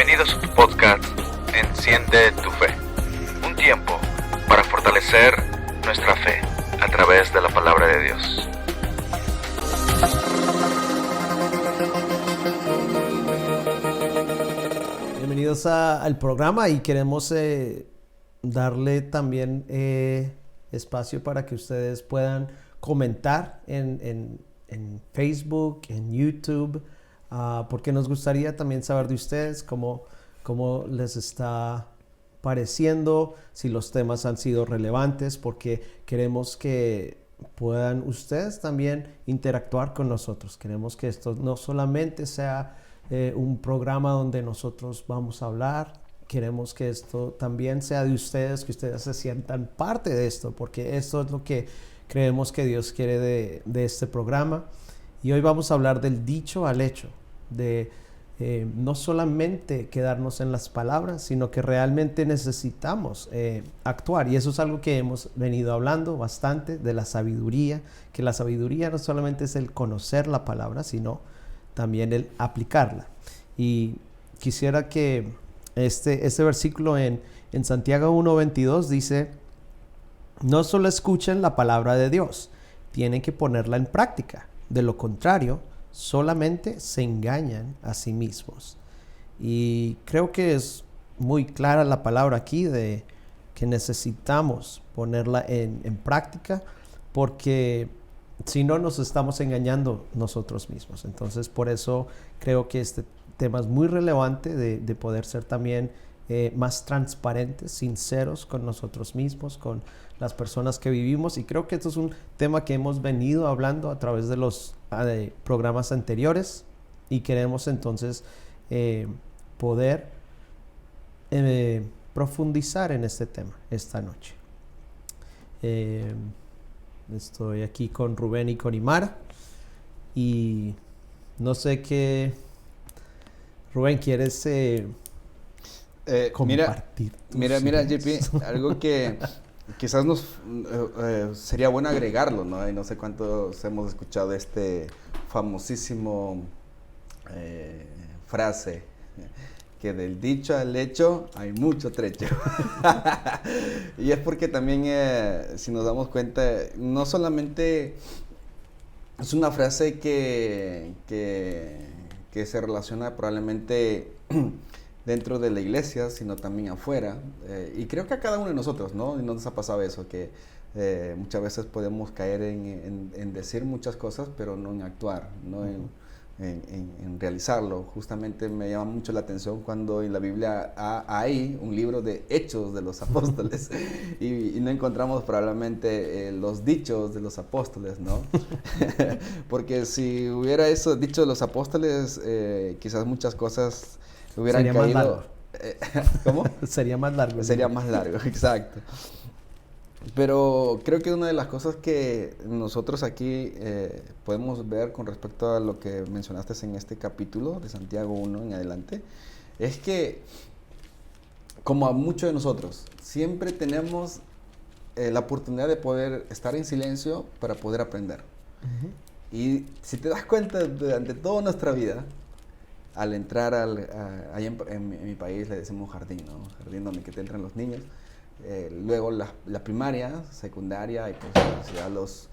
Bienvenidos a su podcast Enciende tu Fe. Un tiempo para fortalecer nuestra fe a través de la palabra de Dios. Bienvenidos al programa y queremos darle también espacio para que ustedes puedan comentar en Facebook, en YouTube, porque nos gustaría también saber de ustedes cómo les está pareciendo, si los temas han sido relevantes, porque queremos que puedan ustedes también interactuar con nosotros. Queremos que esto no solamente sea un programa donde nosotros vamos a hablar. Queremos que esto también sea de ustedes, que ustedes se sientan parte de esto, porque esto es lo que creemos que Dios quiere de este programa. Y hoy vamos a hablar del dicho al hecho, de no solamente quedarnos en las palabras, sino que realmente necesitamos actuar. Y eso es algo que hemos venido hablando bastante, de la sabiduría, que la sabiduría no solamente es el conocer la palabra, sino también el aplicarla. Y quisiera que este versículo en Santiago 1:22 dice: no solo escuchen la palabra de Dios, tienen que ponerla en práctica. De lo contrario, solamente se engañan a sí mismos. Y creo que es muy clara la palabra aquí de que necesitamos ponerla en práctica, porque si no, nos estamos engañando nosotros mismos. Entonces, por eso creo que este tema es muy relevante de poder ser también más transparentes, sinceros con nosotros mismos, con las personas que vivimos. Y creo que esto es un tema que hemos venido hablando a través de los programas anteriores, y queremos entonces poder profundizar en este tema esta noche. Estoy aquí con Rubén y con Imara, y no sé qué, Rubén, ¿quieres compartir? Mira, JP, algo que quizás nos sería bueno agregarlo, ¿no? Y no sé cuántos hemos escuchado este famosísimo frase, que del dicho al hecho hay mucho trecho. Y es porque también, si nos damos cuenta, no solamente es una frase que se relaciona probablemente dentro de la iglesia, sino también afuera. Y creo que a cada uno de nosotros, ¿no? Y nos ha pasado eso, que muchas veces podemos caer en decir muchas cosas, pero no en actuar, ¿no? En realizarlo. Justamente me llama mucho la atención cuando en la Biblia hay un libro de Hechos de los Apóstoles y no encontramos probablemente los dichos de los apóstoles, ¿no? Porque si hubiera eso dicho de los apóstoles, quizás muchas cosas hubieran Sería caído. más largo. ¿Cómo? Sería más largo. Sería más largo, exacto. Pero creo que una de las cosas que nosotros aquí podemos ver con respecto a lo que mencionaste en este capítulo de Santiago 1 en adelante, es que, como a muchos de nosotros, siempre tenemos la oportunidad de poder estar en silencio para poder aprender. Uh-huh. Y si te das cuenta, durante toda nuestra vida, al entrar allá en mi país le decimos jardín, ¿no? Jardín donde que te entran los niños. Luego la primaria, secundaria y pues ya los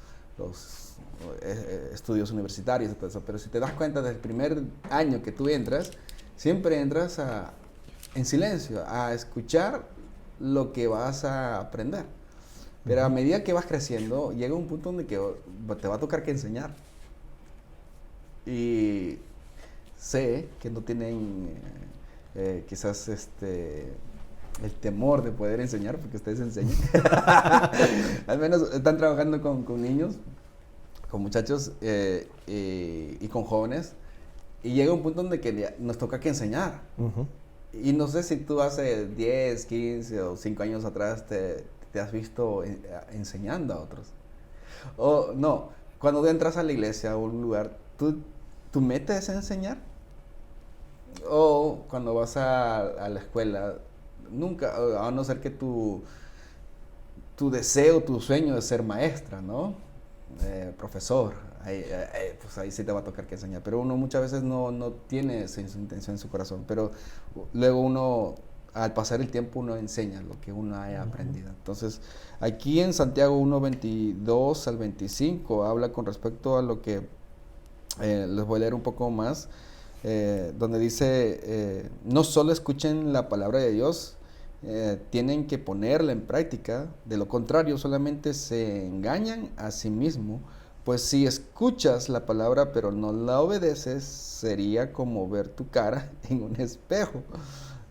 estudios universitarios y todo eso. Pero si te das cuenta, desde el primer año que tú entras, siempre entras en silencio, a escuchar lo que vas a aprender. Pero a medida que vas creciendo, llega un punto donde que te va a tocar que enseñar. Y sé que no tienen quizás el temor de poder enseñar, porque ustedes enseñan. Al menos están trabajando con niños, con muchachos y con jóvenes. Y llega un punto donde que nos toca que enseñar. Uh-huh. Y no sé si tú hace 10, 15 o 5 años atrás te has visto enseñando a otros. O no, cuando entras a la iglesia o a un lugar, ¿tu meta es enseñar? O cuando vas a la escuela, nunca, a no ser que tu deseo, tu sueño es ser maestra, ¿no? Profesor, pues ahí sí te va a tocar que enseñar. Pero uno muchas veces no tiene esa intención en su corazón, pero luego uno, al pasar el tiempo, uno enseña lo que uno haya aprendido. Entonces, aquí en Santiago 1:22 al 25 habla con respecto a lo que les voy a leer un poco más, donde dice, no solo escuchen la palabra de Dios, tienen que ponerla en práctica, de lo contrario solamente se engañan a sí mismos, pues si escuchas la palabra pero no la obedeces, sería como ver tu cara en un espejo.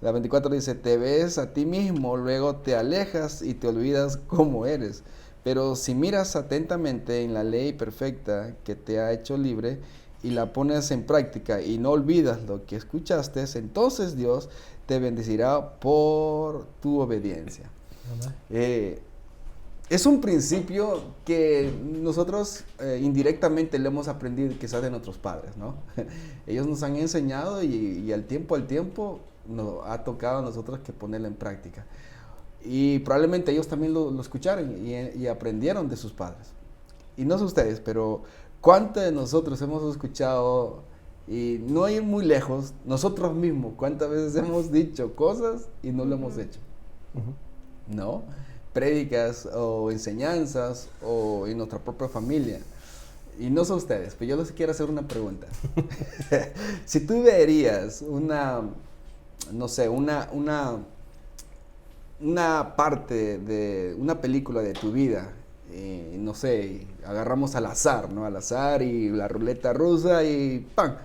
La 24 dice, te ves a ti mismo, luego te alejas y te olvidas cómo eres. Pero si miras atentamente en la ley perfecta que te ha hecho libre y la pones en práctica y no olvidas lo que escuchaste, entonces Dios te bendecirá por tu obediencia. Es un principio que nosotros indirectamente le hemos aprendido quizás de nuestros padres, ¿no? Ellos nos han enseñado y al tiempo nos ha tocado a nosotros que ponerlo en práctica. Y probablemente ellos también lo escucharon y aprendieron de sus padres. Y no sé ustedes, pero ¿cuántos de nosotros hemos escuchado, y no ir muy lejos, nosotros mismos, cuántas veces hemos dicho cosas y no lo hemos hecho? ¿No? Prédicas o enseñanzas o en nuestra propia familia. Y no sé ustedes, pero yo les quiero hacer una pregunta. Si tú verías una parte de una película de tu vida, no sé, agarramos al azar, ¿no? Al azar y la ruleta rusa y ¡pam!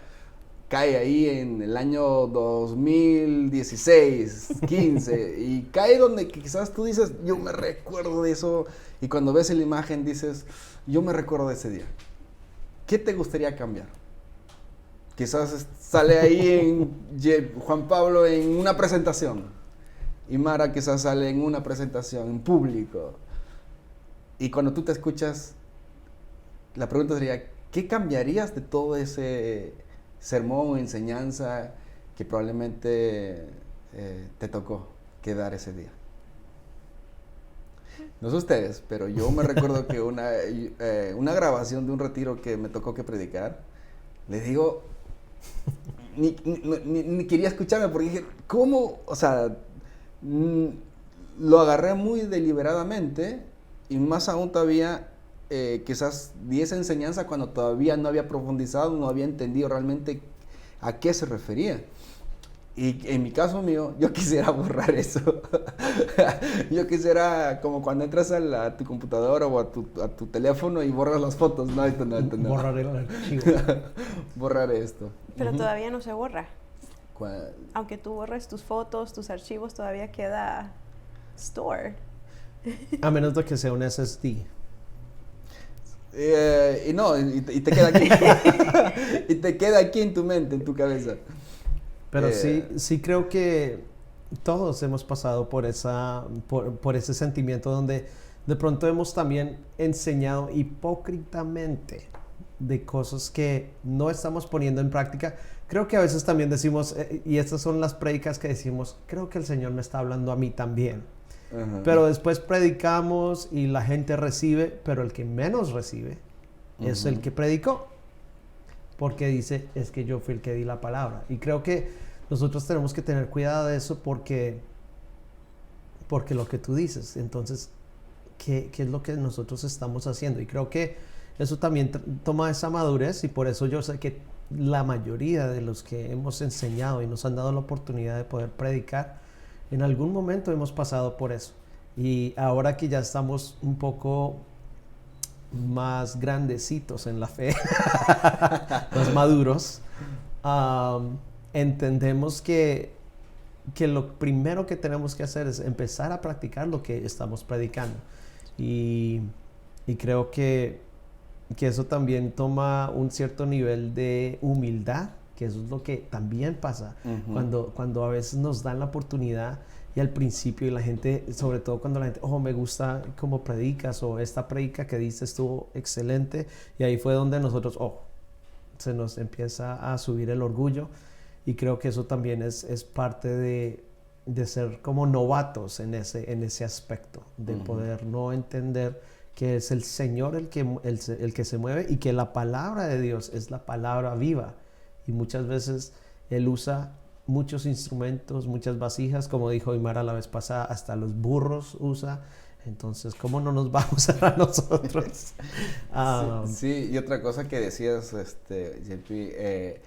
Cae ahí en el año 2016, 15, y cae donde quizás tú dices, yo me recuerdo de eso, y cuando ves la imagen dices, yo me recuerdo de ese día. ¿Qué te gustaría cambiar? Quizás sale ahí Juan Pablo en una presentación, y Mara quizás sale en una presentación en público, y cuando tú te escuchas, la pregunta sería, ¿qué cambiarías de todo ese sermón o enseñanza que probablemente te tocó quedar ese día? No sé ustedes, pero yo me recuerdo que una grabación de un retiro que me tocó que predicar, les digo, ni quería escucharme porque dije, ¿cómo? O sea, lo agarré muy deliberadamente y más aún todavía quizás di esa enseñanza cuando todavía no había profundizado, no había entendido realmente a qué se refería. Y en mi caso mío, yo quisiera borrar eso. Yo quisiera, como cuando entras a tu computadora o a tu teléfono y borras las fotos. No. Borrar el archivo. Borrar esto. Pero todavía no se borra. ¿Cuál? Aunque tú borres tus fotos, tus archivos, todavía queda store. A menos de que sea un SSD. Y te queda aquí. Y te queda aquí en tu mente, en tu cabeza. Pero sí creo que todos hemos pasado por ese sentimiento donde de pronto hemos también enseñado hipócritamente de cosas que no estamos poniendo en práctica. Creo que a veces también decimos, y estas son las prédicas que decimos, creo que el Señor me está hablando a mí también. Uh-huh. Pero después predicamos y la gente recibe, pero el que menos recibe es el que predicó. Porque dice, es que yo fui el que di la palabra. Y creo que nosotros tenemos que tener cuidado de eso porque lo que tú dices, entonces, ¿qué es lo que nosotros estamos haciendo? Y creo que eso también toma esa madurez y por eso yo sé que la mayoría de los que hemos enseñado y nos han dado la oportunidad de poder predicar, en algún momento hemos pasado por eso. Y ahora que ya estamos un poco más grandecitos en la fe, más maduros, entendemos que lo primero que tenemos que hacer es empezar a practicar lo que estamos predicando. Y creo que eso también toma un cierto nivel de humildad, que eso es lo que también pasa cuando a veces nos dan la oportunidad. Y al principio, y la gente, sobre todo cuando la gente, me gusta cómo predicas, o esta predica que diste estuvo excelente, y ahí fue donde nosotros, se nos empieza a subir el orgullo, y creo que eso también es parte de ser como novatos en ese aspecto, de poder no entender que es el Señor el que se mueve y que la palabra de Dios es la palabra viva. Y muchas veces Él usa muchos instrumentos, muchas vasijas, como dijo Imara la vez pasada, hasta los burros usa. Entonces, ¿cómo no nos va a usar a nosotros? Sí, y otra cosa que decías, JP,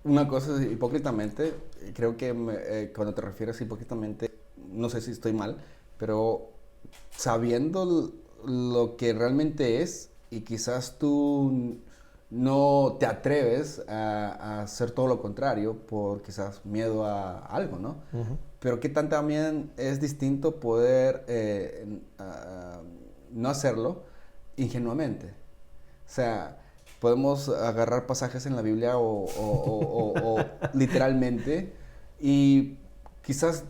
una cosa es hipócritamente, creo que cuando te refieres a hipócritamente, no sé si estoy mal, pero sabiendo lo que realmente es y quizás tú no te atreves a hacer todo lo contrario por quizás miedo a algo, ¿no? Uh-huh. Pero qué tan también es distinto poder no hacerlo ingenuamente. O sea, podemos agarrar pasajes en la Biblia o literalmente y quizás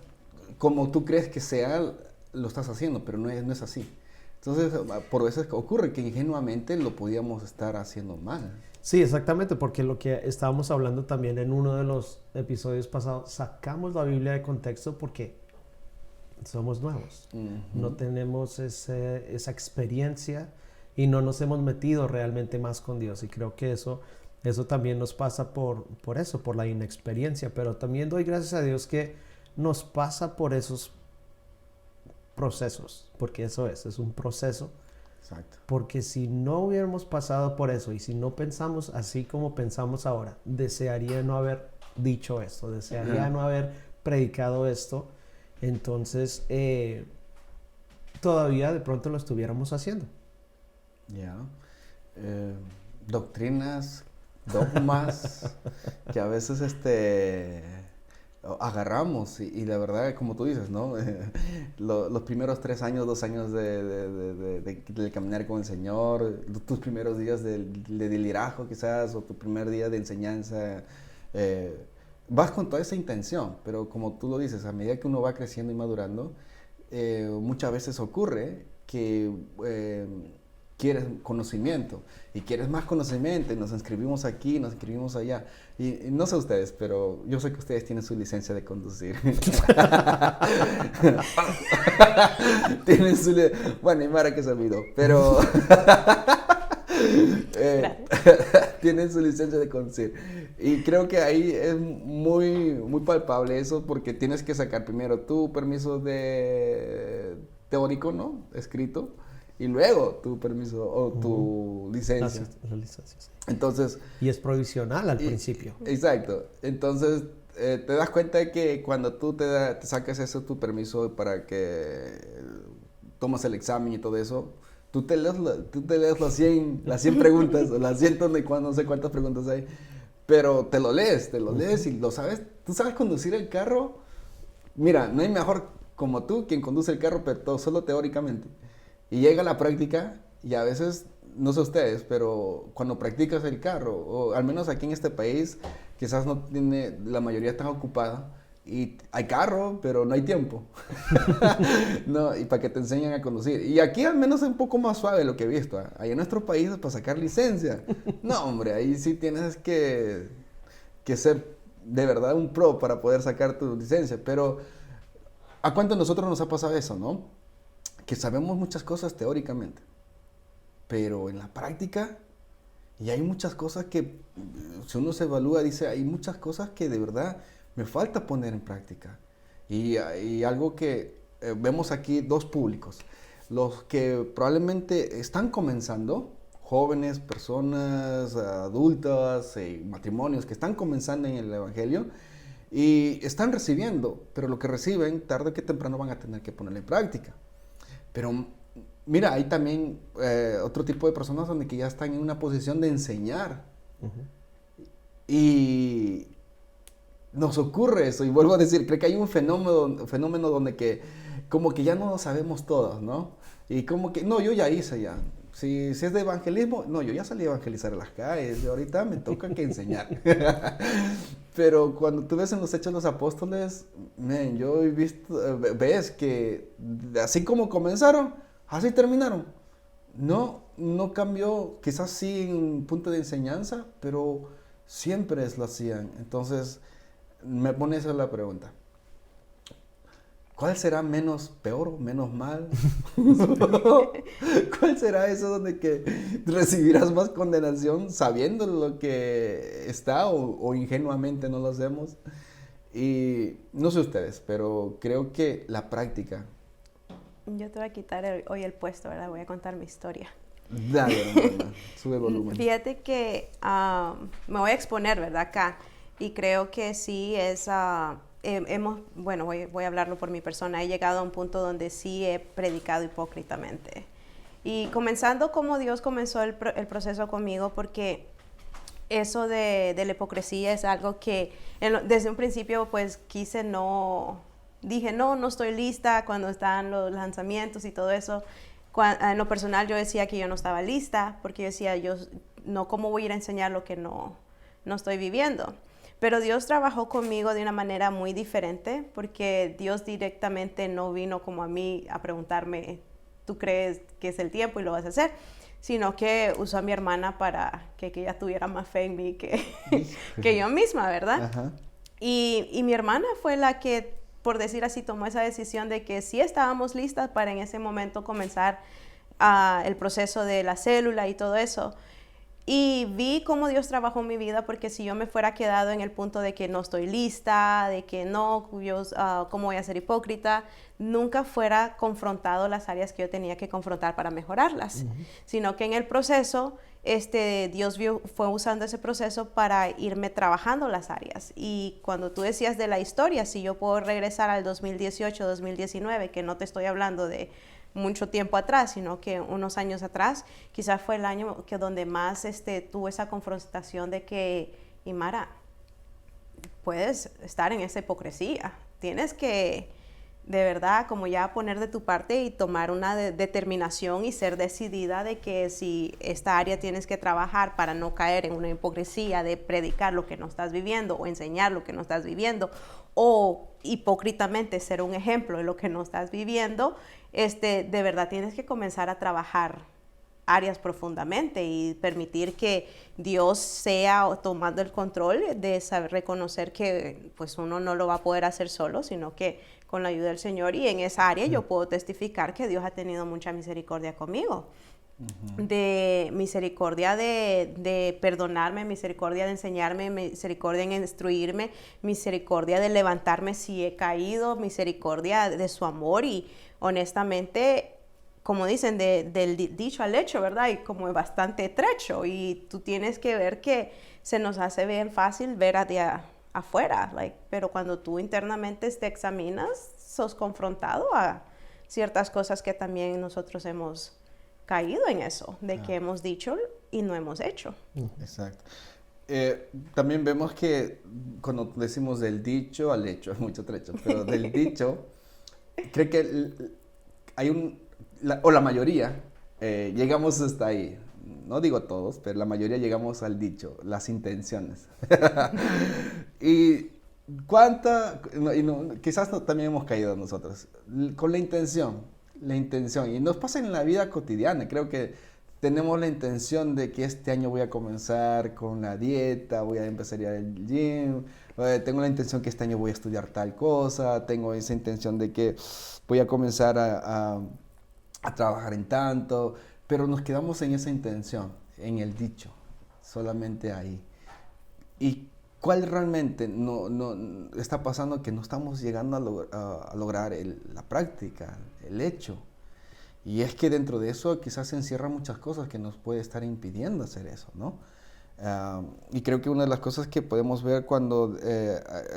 como tú crees que sea, lo estás haciendo, pero no es así. Entonces, por veces ocurre que ingenuamente lo podíamos estar haciendo mal. Sí, exactamente, porque lo que estábamos hablando también en uno de los episodios pasados, sacamos la Biblia de contexto porque somos nuevos. Uh-huh. No tenemos esa experiencia y no nos hemos metido realmente más con Dios. Y creo que eso también nos pasa por eso, por la inexperiencia. Pero también doy gracias a Dios que nos pasa por esos procesos, porque eso es un proceso. Exacto. Porque si no hubiéramos pasado por eso y si no pensamos así como pensamos ahora, desearía no haber dicho esto, desearía no haber predicado esto, entonces todavía de pronto lo estuviéramos haciendo. Ya. Doctrinas, dogmas, que a veces agarramos y la verdad, como tú dices, ¿no? Los primeros 3 años, 2 años de caminar con el Señor, tus primeros días de liderazgo quizás, o tu primer día de enseñanza, vas con toda esa intención, pero como tú lo dices, a medida que uno va creciendo y madurando, muchas veces ocurre que quieres conocimiento y quieres más conocimiento y nos inscribimos aquí, nos inscribimos allá y no sé ustedes, pero yo sé que ustedes tienen su licencia de conducir. Tienen su bueno, y Mara que se olvidó, pero tienen su licencia de conducir y creo que ahí es muy, muy palpable eso porque tienes que sacar primero tu permiso de teórico, ¿no? Escrito. Y luego tu permiso o tu licencia. La licencia, sí. Entonces... Y es provisional al principio. Exacto. Entonces, te das cuenta de que cuando tú te sacas eso, tu permiso para que tomas el examen y todo eso, tú te lees las 100 preguntas, o las 100 no sé cuántas preguntas hay, pero te lo lees y lo sabes. Tú sabes conducir el carro. Mira, no hay mejor como tú quien conduce el carro, pero solo teóricamente. Y llega la práctica y a veces, no sé ustedes, pero cuando practicas el carro, o al menos aquí en este país, quizás no tiene, la mayoría está ocupada y hay carro, pero no hay tiempo. No, y para que te enseñen a conducir. Y aquí al menos es un poco más suave lo que he visto. Ahí en nuestro país para sacar licencia. No, hombre, ahí sí tienes que ser de verdad un pro para poder sacar tu licencia. Pero ¿a cuánto a nosotros nos ha pasado eso, no? Que sabemos muchas cosas teóricamente, pero en la práctica, y hay muchas cosas que, si uno se evalúa, dice, hay muchas cosas que de verdad me falta poner en práctica. Y algo que vemos aquí, dos públicos, los que probablemente están comenzando, jóvenes, personas adultas, matrimonios que están comenzando en el Evangelio, y están recibiendo, pero lo que reciben, tarde que temprano van a tener que ponerlo en práctica. Pero mira, hay también otro tipo de personas donde que ya están en una posición de enseñar. Uh-huh. Y nos ocurre eso, y vuelvo a decir, creo que hay un fenómeno donde que como que ya no lo sabemos todos, ¿no? Y como que, no, yo ya hice ya. Si es de evangelismo, no, yo ya salí a evangelizar a las calles, y ahorita me toca que enseñar. Pero cuando tú ves en los Hechos de los Apóstoles, yo he visto, ves que así como comenzaron, así terminaron. No cambió, quizás sí en un punto de enseñanza, pero siempre lo hacían. Entonces, me pone esa la pregunta. ¿cuál será menos peor, menos mal? ¿Cuál será eso donde que recibirás más condenación sabiendo lo que está o ingenuamente no lo hacemos? Y no sé ustedes, pero creo que la práctica... Yo te voy a quitar hoy el puesto, ¿verdad? Voy a contar mi historia. Dale, hermana, sube el volumen. Fíjate que me voy a exponer, ¿verdad? Acá. Y creo que sí es... bueno, voy a hablarlo por mi persona. He llegado a un punto donde sí he predicado hipócritamente. Y comenzando como Dios comenzó el proceso conmigo, porque eso de la hipocresía es algo que desde un principio pues dije no estoy lista cuando están los lanzamientos y todo eso. En lo personal yo decía que yo no estaba lista, porque yo decía, ¿cómo voy a ir a enseñar lo que no estoy viviendo? Pero Dios trabajó conmigo de una manera muy diferente, porque Dios directamente no vino como a mí a preguntarme, ¿tú crees que es el tiempo y lo vas a hacer? Sino que usó a mi hermana para que ella tuviera más fe en mí que yo misma, ¿verdad? Ajá. Y mi hermana fue la que, por decir así, tomó esa decisión de que sí estábamos listas para en ese momento comenzar el proceso de la célula y todo eso. Y vi cómo Dios trabajó en mi vida, porque si yo me fuera quedado en el punto de que no estoy lista, de que no, ¿cómo voy a ser hipócrita? Nunca fuera confrontado las áreas que yo tenía que confrontar para mejorarlas, sino que en el proceso, Dios fue usando ese proceso para irme trabajando las áreas. Y cuando tú decías de la historia, si yo puedo regresar al 2018, 2019, que no te estoy hablando de mucho tiempo atrás, sino que unos años atrás, quizás fue el año donde más tuve esa confrontación de que, Imara, puedes estar en esa hipocresía, tienes que de verdad como ya poner de tu parte y tomar una determinación y ser decidida de que si esta área tienes que trabajar para no caer en una hipocresía de predicar lo que no estás viviendo o enseñar lo que no estás viviendo, o hipócritamente ser un ejemplo de lo que no estás viviendo, de verdad tienes que comenzar a trabajar áreas profundamente y permitir que Dios sea tomando el control de saber reconocer que pues uno no lo va a poder hacer solo, sino que con la ayuda del Señor, y en esa área yo puedo testificar que Dios ha tenido mucha misericordia conmigo. De misericordia de perdonarme, misericordia de enseñarme, misericordia en instruirme, misericordia de levantarme si he caído, misericordia de su amor. Y honestamente, como dicen, del dicho al hecho, ¿verdad? Y como es bastante trecho, y tú tienes que ver que se nos hace bien fácil ver hacia afuera, pero cuando tú internamente te examinas, sos confrontado a ciertas cosas que también nosotros hemos caído en eso, de que hemos dicho y no hemos hecho. Exacto. También vemos que cuando decimos del dicho al hecho, es mucho trecho, pero del dicho, creo que hay la mayoría, llegamos hasta ahí. No digo todos, pero la mayoría llegamos al dicho, las intenciones. Y quizás también hemos caído nosotros, con la intención. Y nos pasa en la vida cotidiana. Creo que tenemos la intención de que este año voy a comenzar con la dieta, voy a empezar a ir al gym, tengo la intención que este año voy a estudiar tal cosa, tengo esa intención de que voy a comenzar a trabajar en tanto, pero nos quedamos en esa intención, en el dicho, solamente ahí. ¿Y cuál realmente no está pasando? Que no estamos llegando a lograr la práctica, el hecho. Y es que dentro de eso quizás se encierran muchas cosas que nos puede estar impidiendo hacer eso, ¿no? Y creo que una de las cosas que podemos ver cuando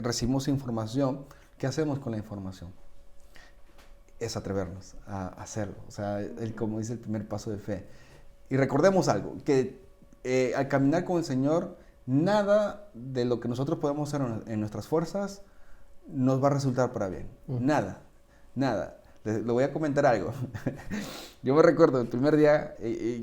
recibimos información, ¿qué hacemos con la información? Es atrevernos a hacerlo. O sea, como dice, el primer paso de fe. Y recordemos algo, que al caminar con el Señor, nada de lo que nosotros podemos hacer en nuestras fuerzas nos va a resultar para bien. Nada. Le voy a comentar algo. Yo me recuerdo el primer día,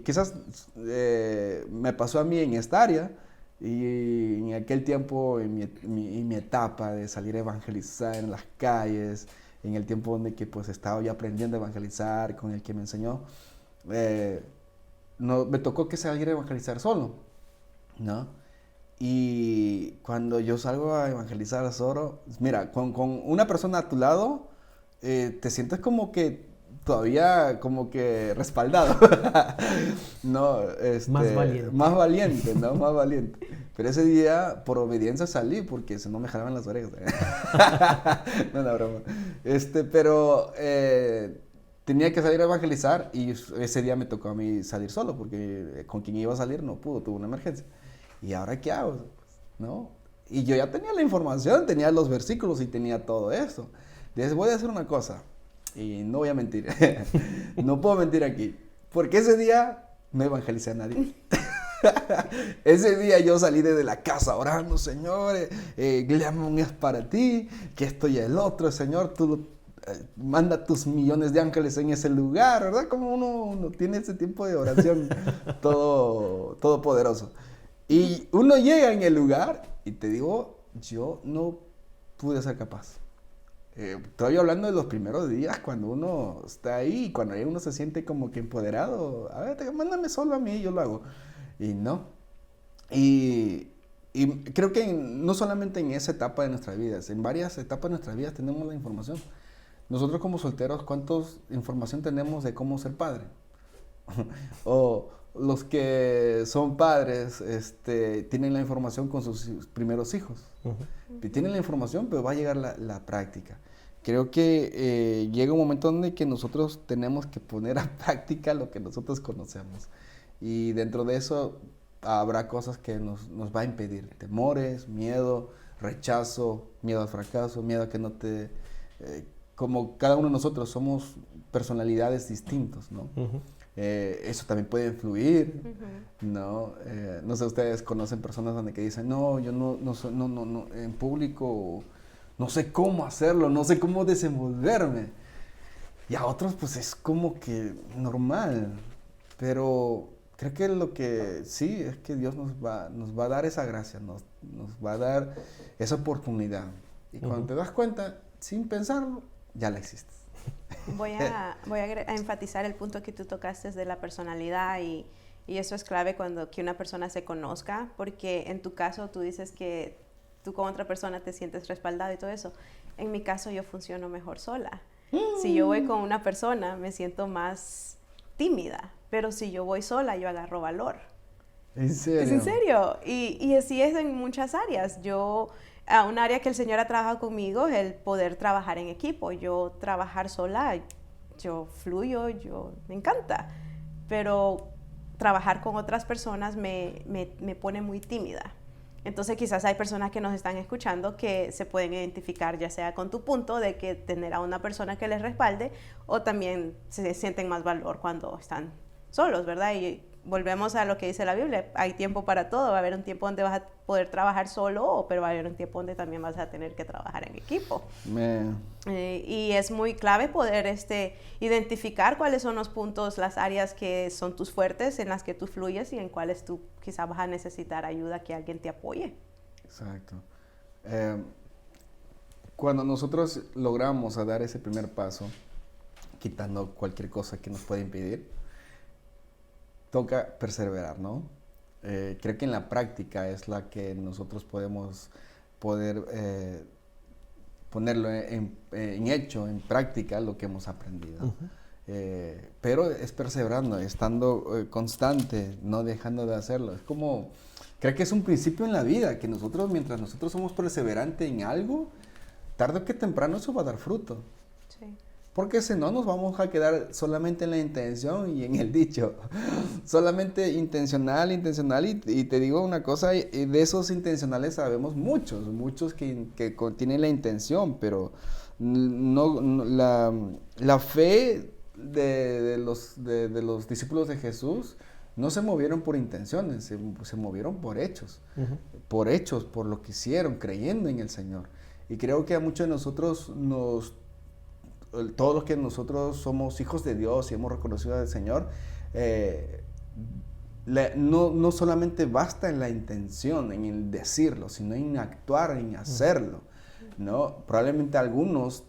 quizás me pasó a mí en esta área, y en aquel tiempo, en mi etapa de salir a evangelizar en las calles, en el tiempo donde que, pues, estaba yo aprendiendo a evangelizar con el que me enseñó, me tocó que salir a evangelizar solo, ¿no? Y cuando yo salgo a evangelizar solo, mira, con una persona a tu lado, te sientes como que todavía como que respaldado. No, Más valiente. Más valiente, ¿no? Más valiente. Pero ese día, por obediencia salí, porque si no me jalaban las orejas. No, no, broma. Pero tenía que salir a evangelizar y ese día me tocó a mí salir solo, porque con quien iba a salir no pudo, tuvo una emergencia. ¿Y ahora qué hago? ¿No? Y yo ya tenía la información, tenía los versículos y tenía todo esto. Entonces voy a hacer una cosa, y no voy a mentir, no puedo mentir aquí, porque ese día no evangelicé a nadie. Ese día yo salí desde la casa orando, Señor, Gleamon es para ti, que esto y el otro, Señor, tú manda tus millones de ángeles en ese lugar, ¿verdad? Como uno tiene ese tiempo de oración todo poderoso. Y uno llega en el lugar y te digo, yo no pude ser capaz. Estoy hablando de los primeros días cuando uno está ahí, cuando uno se siente como que empoderado. A ver, mándame solo a mí, yo lo hago. Y no. Y creo que no solamente en esa etapa de nuestras vidas, en varias etapas de nuestras vidas tenemos la información. Nosotros como solteros, ¿cuántos información tenemos de cómo ser padre? O los que son padres tienen la información con sus primeros hijos. Uh-huh. Tienen la información, pero va a llegar la práctica. Creo que llega un momento donde que nosotros tenemos que poner a práctica lo que nosotros conocemos. Y dentro de eso habrá cosas que nos va a impedir. Temores, miedo, rechazo, miedo al fracaso, miedo a que no te... como cada uno de nosotros somos personalidades distintas, ¿no? Uh-huh. Eso también puede influir, uh-huh. ¿No? No sé, ustedes conocen personas donde que dicen, no, yo no, en público no sé cómo hacerlo, no sé cómo desenvolverme. Y a otros pues es como que normal, pero creo que lo que sí es que Dios nos va a dar esa gracia, nos va a dar esa oportunidad. Y cuando uh-huh. te das cuenta, sin pensarlo, ya la existes. Voy a enfatizar el punto que tú tocaste de la personalidad y eso es clave cuando que una persona se conozca, porque en tu caso tú dices que tú con otra persona te sientes respaldado y todo eso. En mi caso yo funciono mejor sola. Si yo voy con una persona me siento más tímida, pero si yo voy sola yo agarro valor. ¿En serio? Es en serio. Y así es en muchas áreas. Un área que el Señor ha trabajado conmigo es el poder trabajar en equipo. Yo trabajar sola, yo fluyo, me encanta. Pero trabajar con otras personas me pone muy tímida. Entonces quizás hay personas que nos están escuchando que se pueden identificar ya sea con tu punto de que tener a una persona que les respalde o también se sienten más valor cuando están solos, ¿verdad? Y volvemos a lo que dice la Biblia, hay tiempo para todo, va a haber un tiempo donde vas a poder trabajar solo, pero va a haber un tiempo donde también vas a tener que trabajar en equipo. Y es muy clave poder identificar cuáles son los puntos, las áreas que son tus fuertes, en las que tú fluyes y en cuáles tú quizás vas a necesitar ayuda, que alguien te apoye. Exacto. Cuando nosotros logramos dar ese primer paso, quitando cualquier cosa que nos pueda impedir, toca perseverar, ¿no? Creo que en la práctica es la que nosotros podemos ponerlo en hecho, en práctica, lo que hemos aprendido. Uh-huh. Pero es perseverando, estando constante, no dejando de hacerlo. Es como, creo que es un principio en la vida, que mientras nosotros somos perseverantes en algo, tarde o que temprano eso va a dar fruto. Sí. Porque si no, nos vamos a quedar solamente en la intención y en el dicho. Solamente intencional, y te digo una cosa, de esos intencionales sabemos muchos que tienen la intención, pero la fe de los discípulos de Jesús no se movieron por intenciones, se movieron por hechos. Uh-huh. Por lo que hicieron, creyendo en el Señor. Y creo que a muchos de nosotros todos los que nosotros somos hijos de Dios y hemos reconocido al Señor, no solamente basta en la intención, en el decirlo, sino en actuar, en hacerlo, ¿no? Probablemente algunos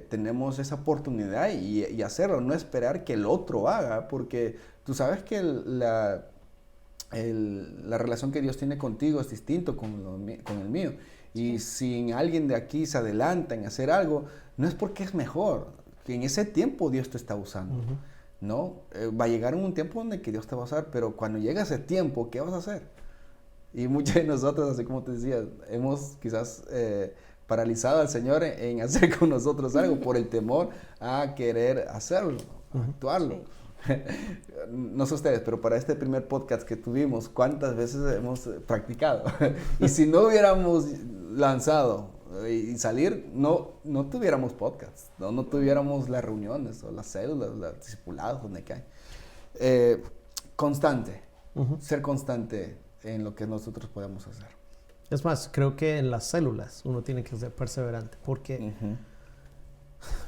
tenemos esa oportunidad y hacerlo, no esperar que el otro haga, porque tú sabes que la relación que Dios tiene contigo es distinto con el mío. Y si alguien de aquí se adelanta en hacer algo, no es porque es mejor, que en ese tiempo Dios te está usando, ¿no? Va a llegar un tiempo donde que Dios te va a usar, pero cuando llega ese tiempo, ¿qué vas a hacer? Y muchos de nosotros, así como te decía, hemos quizás paralizado al Señor en hacer con nosotros algo por el temor a querer hacerlo, a actuarlo. Sí. No sé ustedes, pero para este primer podcast que tuvimos, ¿cuántas veces hemos practicado? Y si no hubiéramos lanzado y salir, no tuviéramos podcasts, no tuviéramos las reuniones o las células, los discipulados, donde caen. Constante, ser constante en lo que nosotros podemos hacer. Es más, creo que en las células uno tiene que ser perseverante, porque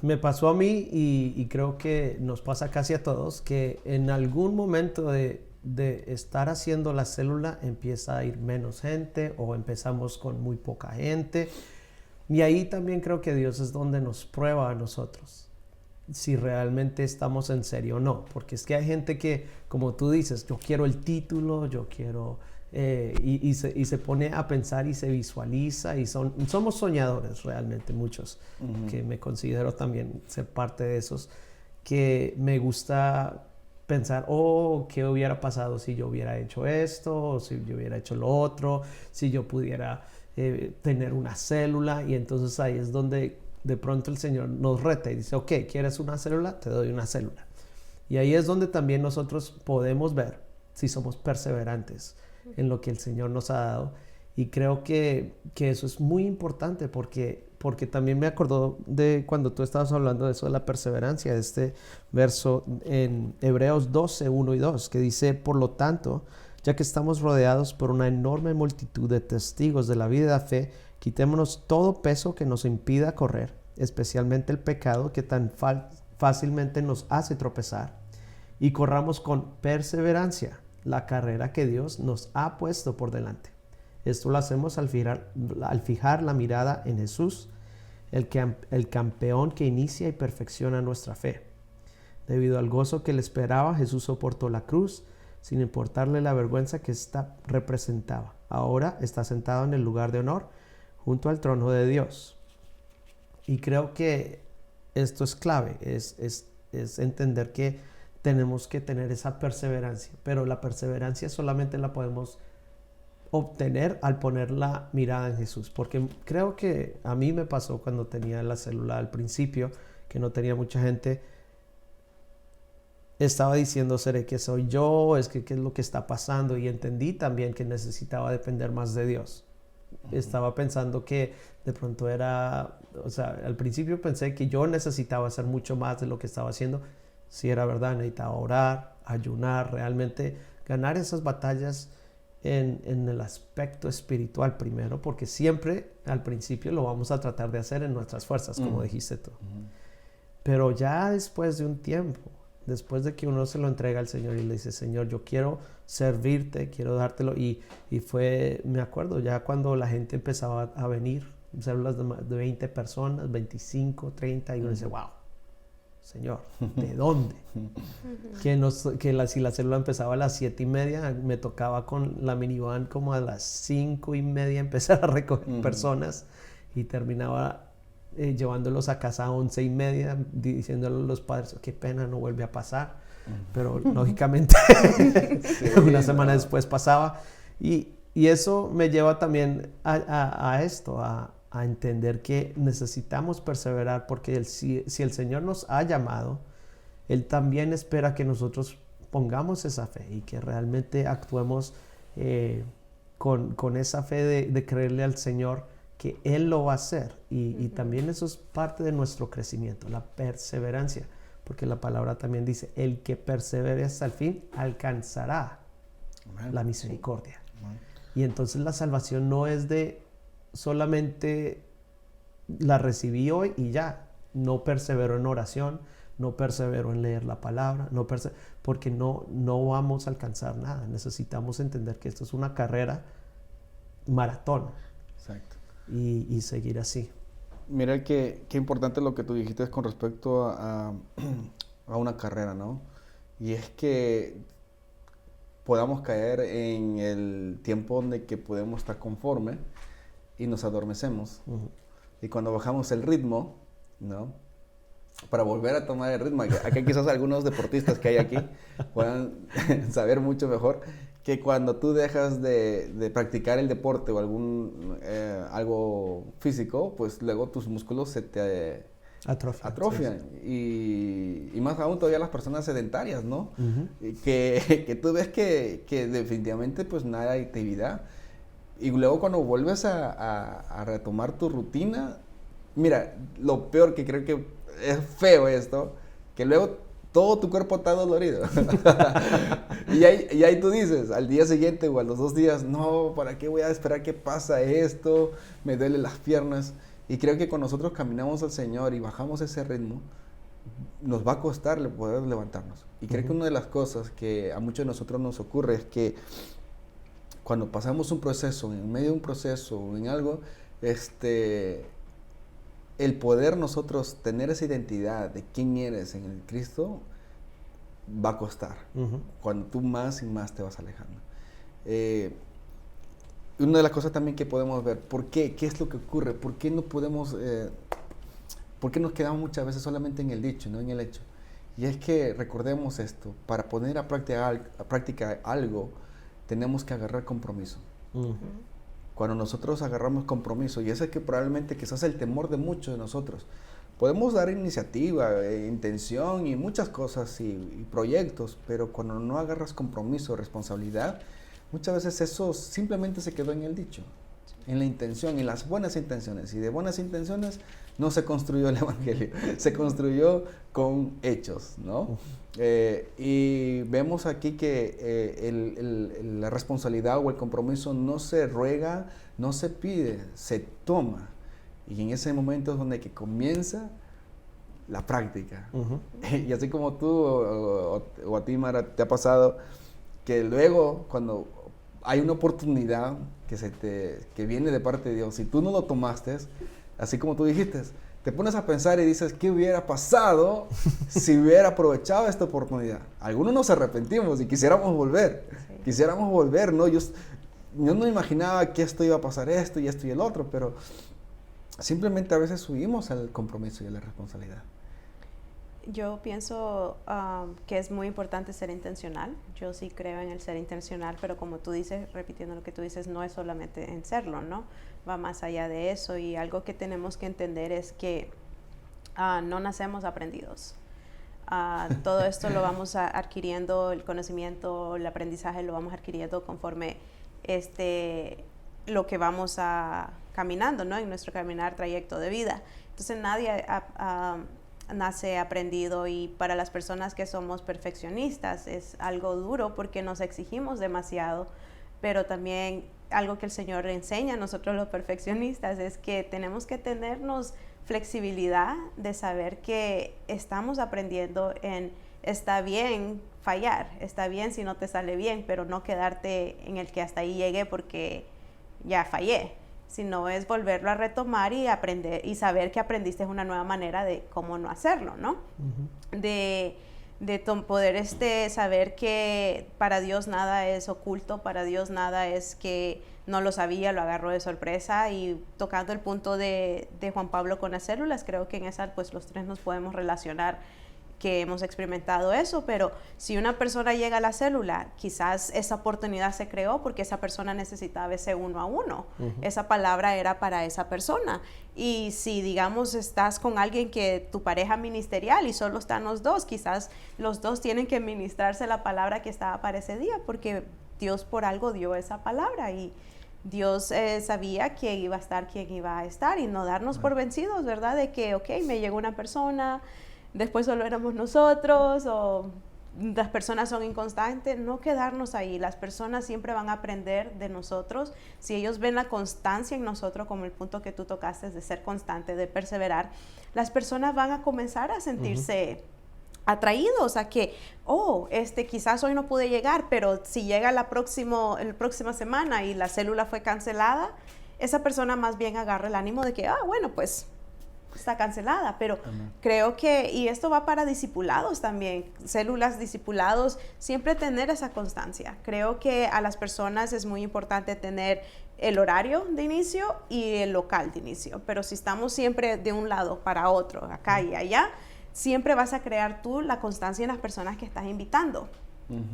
me pasó a mí y creo que nos pasa casi a todos, que en algún momento de estar haciendo la célula empieza a ir menos gente o empezamos con muy poca gente. Y ahí también creo que Dios es donde nos prueba a nosotros si realmente estamos en serio o no. Porque es que hay gente que, como tú dices, yo quiero el título, yo quiero... y se pone a pensar y se visualiza y somos soñadores realmente muchos, que me considero también ser parte de esos, que me gusta pensar, ¿qué hubiera pasado si yo hubiera hecho esto? O si yo hubiera hecho lo otro, si yo pudiera tener una célula. Y entonces ahí es donde de pronto el Señor nos reta y dice, ok, ¿quieres una célula? Te doy una célula. Y ahí es donde también nosotros podemos ver si somos perseverantes en lo que el Señor nos ha dado. Y creo que eso es muy importante porque también me acordó de cuando tú estabas hablando de eso de la perseverancia, de este verso en Hebreos 12, 1 y 2, que dice, por lo tanto, ya que estamos rodeados por una enorme multitud de testigos de la vida y la fe, quitémonos todo peso que nos impida correr, especialmente el pecado que tan fácilmente nos hace tropezar, y corramos con perseverancia la carrera que Dios nos ha puesto por delante. Esto lo hacemos al fijar la mirada en Jesús, el campeón que inicia y perfecciona nuestra fe. Debido al gozo que le esperaba, Jesús soportó la cruz, sin importarle la vergüenza que ésta representaba. Ahora está sentado en el lugar de honor, junto al trono de Dios. Y creo que esto es clave, es entender que tenemos que tener esa perseverancia, pero la perseverancia solamente la podemos obtener al poner la mirada en Jesús, porque creo que a mí me pasó cuando tenía la célula al principio, que no tenía mucha gente, estaba diciendo, ¿seré que soy yo? ¿Qué es lo que está pasando? Y entendí también que necesitaba depender más de Dios. Estaba pensando que de pronto al principio pensé que yo necesitaba hacer mucho más de lo que estaba haciendo. Si era verdad, necesitaba orar, ayunar, realmente ganar esas batallas en el aspecto espiritual primero, porque siempre al principio lo vamos a tratar de hacer en nuestras fuerzas, como dijiste tú. Pero ya después de un tiempo, después de que uno se lo entrega al Señor y le dice, Señor, yo quiero servirte, quiero dártelo, y me acuerdo ya cuando la gente empezaba a venir, células de 20 personas, 25, 30, y uno dice, wow, Señor, ¿de dónde? Si la célula empezaba a las 7:30, me tocaba con la minivan como a las 5:30 empezar a recoger personas, y terminaba llevándolos a casa a 11:30, diciéndole a los padres, qué pena, no vuelve a pasar. Pero lógicamente una semana después pasaba, y eso me lleva también a esto, a entender que necesitamos perseverar, porque si el Señor nos ha llamado, Él también espera que nosotros pongamos esa fe y que realmente actuemos con esa fe de creerle al Señor que Él lo va a hacer. Y también eso es parte de nuestro crecimiento, la perseverancia, porque la palabra también dice, el que persevere hasta el fin alcanzará la misericordia. Y entonces la salvación no es de solamente la recibí hoy y ya, no persevero en oración, no persevero en leer la palabra, porque no vamos a alcanzar nada. Necesitamos entender que esto es una carrera maratón. Exacto. Y seguir así. Mira qué importante lo que tú dijiste con respecto a una carrera, ¿no? Y es que podamos caer en el tiempo donde que podemos estar conforme y nos adormecemos. Y cuando bajamos el ritmo, ¿no? Para volver a tomar el ritmo, aquí quizás algunos deportistas que hay aquí puedan saber mucho mejor que cuando tú dejas de practicar el deporte o algo físico, pues luego tus músculos se te atrofian. Sí. Y más aún todavía las personas sedentarias, ¿no? Que tú ves que definitivamente pues nada de actividad. Y luego cuando vuelves a retomar tu rutina, mira, lo peor que creo que es feo esto, que luego todo tu cuerpo está dolorido. y ahí tú dices, al día siguiente o a los 2 días, no, ¿para qué voy a esperar que pasa esto? Me duelen las piernas. Y creo que cuando nosotros caminamos al Señor y bajamos ese ritmo, nos va a costar poder levantarnos. Y creo que una de las cosas que a muchos de nosotros nos ocurre es que cuando pasamos un proceso, en medio de un proceso o en algo, el poder nosotros tener esa identidad de quién eres en el Cristo va a costar. Cuando tú más y más te vas alejando. Una de las cosas también que podemos ver, ¿por qué? ¿Qué es lo que ocurre? ¿Por qué no podemos, por qué nos quedamos muchas veces solamente en el dicho, no en el hecho? Y es que recordemos esto, para poner a práctica algo, tenemos que agarrar compromiso. Cuando nosotros agarramos compromiso, y ese es que probablemente quizás el temor de muchos de nosotros, podemos dar iniciativa, intención y muchas cosas y proyectos, pero cuando no agarras compromiso, responsabilidad, muchas veces eso simplemente se quedó en el dicho, en la intención, en las buenas intenciones. Y de buenas intenciones no se construyó el evangelio, se construyó con hechos, ¿no? Y vemos aquí que la responsabilidad o el compromiso no se ruega, no se pide, se toma. Y en ese momento es donde que comienza la práctica. Y así como tú o a ti, Mara, te ha pasado que luego cuando hay una oportunidad que viene de parte de Dios, si tú no lo tomaste, así como tú dijiste, te pones a pensar y dices, ¿qué hubiera pasado si hubiera aprovechado esta oportunidad? Algunos nos arrepentimos y quisiéramos volver, ¿no? Yo no imaginaba que esto iba a pasar, esto y el otro, pero simplemente a veces huimos al compromiso y a la responsabilidad. Yo pienso que es muy importante ser intencional. Yo sí creo en el ser intencional, pero como tú dices, repitiendo lo que tú dices, no es solamente en serlo, ¿no? Va más allá de eso, y algo que tenemos que entender es que no nacemos aprendidos. Todo esto lo vamos adquiriendo, el conocimiento, el aprendizaje lo vamos adquiriendo conforme lo que vamos caminando, ¿no? En nuestro caminar, trayecto de vida. Entonces nadie nace aprendido, y para las personas que somos perfeccionistas es algo duro porque nos exigimos demasiado, pero también algo que el Señor enseña a nosotros los perfeccionistas es que tenemos que tenernos flexibilidad de saber que estamos aprendiendo está bien fallar, está bien si no te sale bien, pero no quedarte en el que hasta ahí llegué porque ya fallé, sino es volverlo a retomar y aprender y saber que aprendiste una nueva manera de cómo no hacerlo, ¿no? De poder saber que para Dios nada es oculto, para Dios nada es que no lo sabía, lo agarró de sorpresa. Y tocando el punto de Juan Pablo con las células, creo que en esa pues los tres nos podemos relacionar, que hemos experimentado eso. Pero si una persona llega a la célula, quizás esa oportunidad se creó porque esa persona necesitaba ese 1 a 1. Esa palabra era para esa persona. Y si, digamos, estás con alguien que tu pareja ministerial y solo están los dos, quizás los dos tienen que ministrarse la palabra que estaba para ese día, porque Dios por algo dio esa palabra, y Dios sabía quién iba a estar, quién iba a estar, y no darnos por vencidos, ¿verdad? De que, ok, me llegó una persona, después solo éramos nosotros, o las personas son inconstantes. No quedarnos ahí. Las personas siempre van a aprender de nosotros. Si ellos ven la constancia en nosotros, como el punto que tú tocaste, de ser constante, de perseverar, las personas van a comenzar a sentirse atraídos a que, quizás hoy no pude llegar, pero si llega la próxima semana y la célula fue cancelada, esa persona más bien agarra el ánimo de que, bueno, pues está cancelada, pero Amén. creo que, y esto va para discipulados también, células discipulados, siempre tener esa constancia. Creo que a las personas es muy importante tener el horario de inicio y el local de inicio, pero si estamos siempre de un lado para otro, acá y allá, siempre vas a crear tú la constancia en las personas que estás invitando.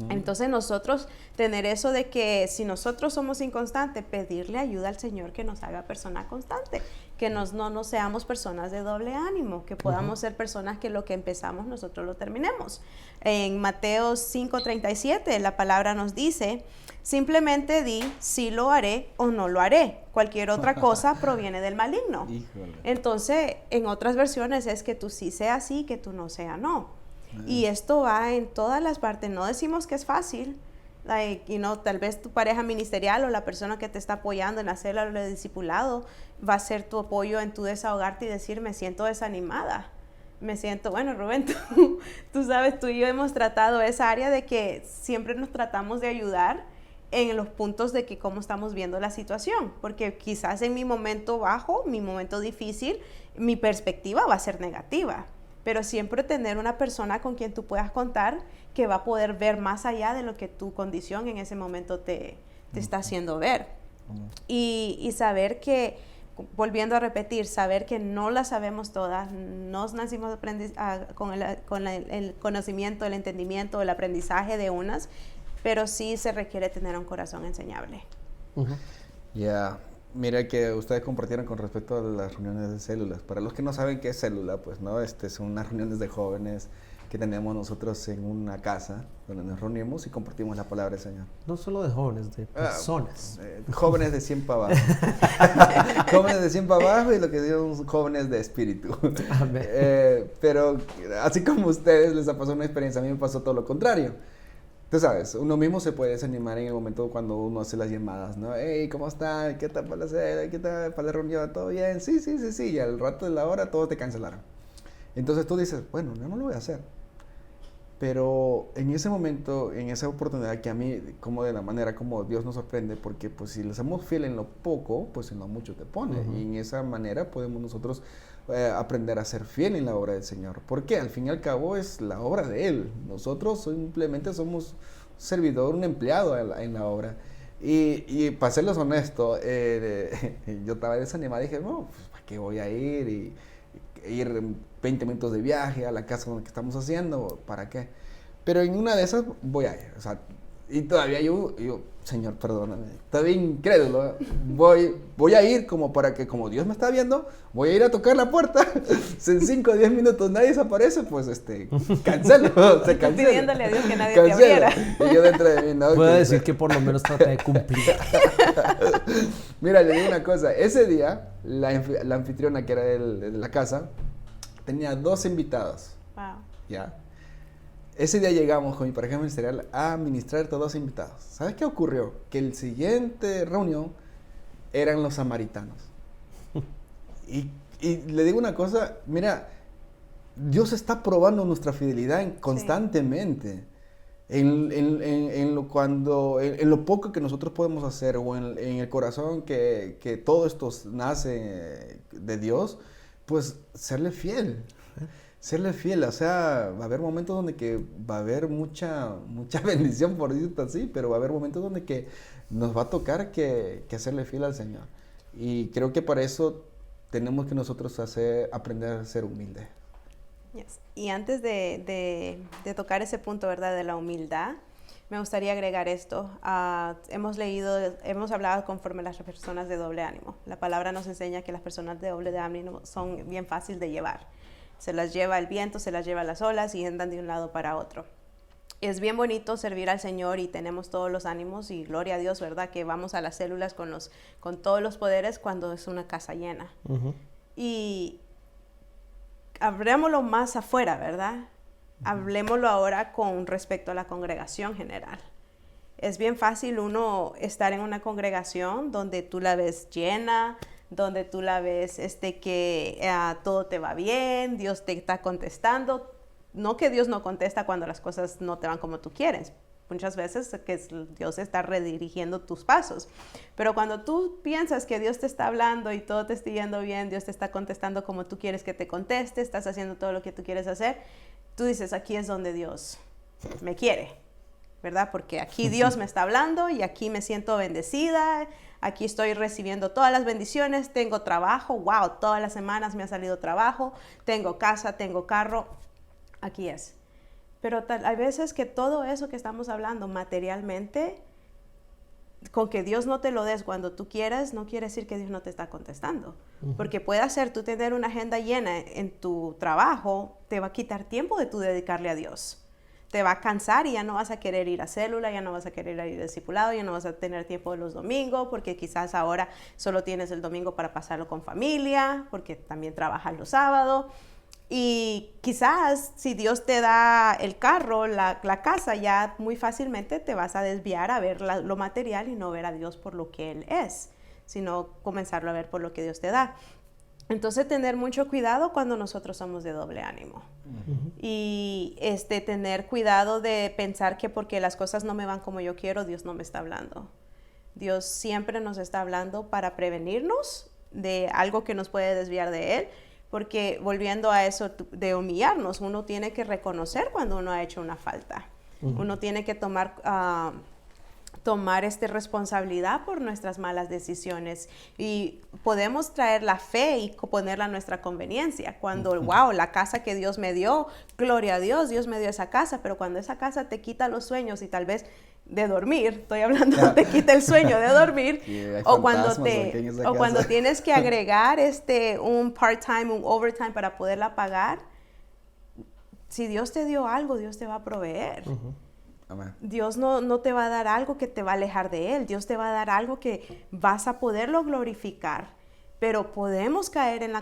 Entonces nosotros tener eso de que si nosotros somos inconstantes, pedirle ayuda al Señor que nos haga persona constante, que no seamos personas de doble ánimo, que podamos ser personas que lo que empezamos nosotros lo terminemos. En Mateo 5:37 la palabra nos dice, simplemente di si lo haré o no lo haré. Cualquier otra cosa proviene del maligno. Híjole. Entonces, en otras versiones es que tú sí sea sí, que tú no sea no. Y esto va en todas las partes. No decimos que es fácil. Tal vez tu pareja ministerial o la persona que te está apoyando en hacer el discipulado va a ser tu apoyo en tu desahogarte y decir, me siento desanimada. Me siento, bueno, Rubén, tú sabes, tú y yo hemos tratado esa área de que siempre nos tratamos de ayudar en los puntos de que cómo estamos viendo la situación, porque quizás en mi momento bajo, mi momento difícil, mi perspectiva va a ser negativa, pero siempre tener una persona con quien tú puedas contar que va a poder ver más allá de lo que tu condición en ese momento te está haciendo ver. Y saber que, volviendo a repetir, saber que no la sabemos todas, no nacimos con el conocimiento, el entendimiento, el aprendizaje de unas, pero sí se requiere tener un corazón enseñable. Ya, mira que ustedes compartieron con respecto a las reuniones de células. Para los que no saben qué es célula, pues no, son unas reuniones de jóvenes que tenemos nosotros en una casa donde nos reunimos y compartimos la palabra del Señor. No solo de jóvenes, de personas. Jóvenes de 100 para abajo. Jóvenes de 100 para abajo y lo que digo jóvenes de espíritu. Pero así como a ustedes les ha pasado una experiencia, a mí me pasó todo lo contrario. Tú sabes, uno mismo se puede desanimar en el momento cuando uno hace las llamadas, ¿no? Hey, ¿cómo están? ¿Qué tal para la cena? ¿Qué tal para la reunión? ¿Todo bien? Sí. Y al rato de la hora todo te cancelaron. Entonces tú dices, bueno, yo no lo voy a hacer. Pero en ese momento, en esa oportunidad que a mí, como de la manera como Dios nos sorprende, porque pues si le somos fieles en lo poco, pues en lo mucho te pone. Y en esa manera podemos nosotros aprender a ser fiel en la obra del Señor. Porque al fin y al cabo es la obra de Él. Nosotros simplemente somos un servidor, un empleado en la obra. Y para serles honesto, yo estaba desanimado y dije, no, pues ¿para qué voy a ir? Y ir 20 minutos de viaje a la casa donde estamos haciendo, ¿para qué? Pero en una de esas voy a ir, o sea, y todavía yo Señor, perdóname, todavía incrédulo, voy a ir como para que, como Dios me está viendo, voy a ir a tocar la puerta, si en 5 o 10 minutos nadie desaparece, pues cancelo, se cancela. Pidiéndole a Dios que nadie te abriera. Y yo dentro de mí, no. Puedo decir que por lo menos traté de cumplir. Mira, le digo una cosa, ese día, la anfitriona que era de la casa, tenía 2 invitados. Wow. ¿Ya? Ese día llegamos con mi pareja ministerial a ministrar a 2 invitados. ¿Sabes qué ocurrió? Que el siguiente reunión eran los samaritanos. Y le digo una cosa, mira, Dios está probando nuestra fidelidad constantemente. Sí. En lo poco que nosotros podemos hacer o en el corazón que todo esto nace de Dios, pues serle fiel. Serle fiel, o sea, va a haber momentos donde que va a haber mucha bendición, por decirlo así, pero va a haber momentos donde que nos va a tocar que serle fiel al Señor. Y creo que para eso tenemos que nosotros aprender a ser humildes. Yes. Y antes de tocar ese punto, ¿verdad?, de la humildad, me gustaría agregar esto. Hemos hablado conforme las personas de doble ánimo. La palabra nos enseña que las personas de doble ánimo son bien fáciles de llevar. Se las lleva el viento, se las lleva las olas y andan de un lado para otro. Es bien bonito servir al Señor y tenemos todos los ánimos y gloria a Dios, ¿verdad? Que vamos a las células con todos los poderes cuando es una casa llena. Y hablémoslo más afuera, ¿verdad? Hablemoslo ahora con respecto a la congregación general. Es bien fácil uno estar en una congregación donde tú la ves llena, donde tú la ves que todo te va bien, Dios te está contestando. No que Dios no contesta cuando las cosas no te van como tú quieres, muchas veces que Dios está redirigiendo tus pasos. Pero cuando tú piensas que Dios te está hablando y todo te está yendo bien, Dios te está contestando como tú quieres que te conteste, estás haciendo todo lo que tú quieres hacer, tú dices, aquí es donde Dios me quiere, ¿verdad? Porque aquí Dios me está hablando y aquí me siento bendecida, aquí estoy recibiendo todas las bendiciones, tengo trabajo, wow, todas las semanas me ha salido trabajo, tengo casa, tengo carro, aquí es. Pero hay veces que todo eso que estamos hablando materialmente, con que Dios no te lo des cuando tú quieras, no quiere decir que Dios no te está contestando. Porque puede ser tú tener una agenda llena en tu trabajo, te va a quitar tiempo de tú dedicarle a Dios. Te va a cansar y ya no vas a querer ir a célula, ya no vas a querer ir a discipulado, ya no vas a tener tiempo de los domingos, porque quizás ahora solo tienes el domingo para pasarlo con familia, porque también trabajas los sábados. Y quizás si Dios te da el carro, la casa, ya muy fácilmente te vas a desviar a ver lo material y no ver a Dios por lo que Él es, sino comenzarlo a ver por lo que Dios te da. Entonces tener mucho cuidado cuando nosotros somos de doble ánimo. Y tener cuidado de pensar que porque las cosas no me van como yo quiero, Dios no me está hablando. Dios siempre nos está hablando para prevenirnos de algo que nos puede desviar de Él. Porque volviendo a eso de humillarnos, uno tiene que reconocer cuando uno ha hecho una falta. Uno tiene que tomar responsabilidad por nuestras malas decisiones. Y podemos traer la fe y ponerla a nuestra conveniencia. Cuando, wow, la casa que Dios me dio, gloria a Dios, Dios me dio esa casa. Pero cuando esa casa te quita los sueños y tal vez de dormir, estoy hablando, te quita el sueño de dormir, o cuando tienes que agregar un part-time, un overtime para poderla pagar, si Dios te dio algo, Dios te va a proveer. Amén. Dios no te va a dar algo que te va a alejar de Él, Dios te va a dar algo que vas a poderlo glorificar, pero podemos caer en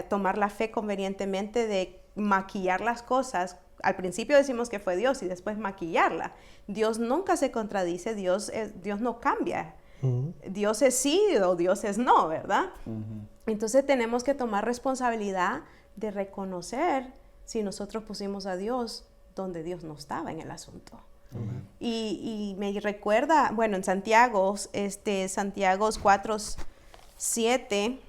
tomar la fe convenientemente de maquillar las cosas. Al principio decimos que fue Dios y después maquillarla. Dios nunca se contradice, Dios no cambia. Dios es sí o Dios es no, ¿verdad? Entonces tenemos que tomar responsabilidad de reconocer si nosotros pusimos a Dios donde Dios no estaba en el asunto. Y me recuerda, bueno, en Santiago 4:7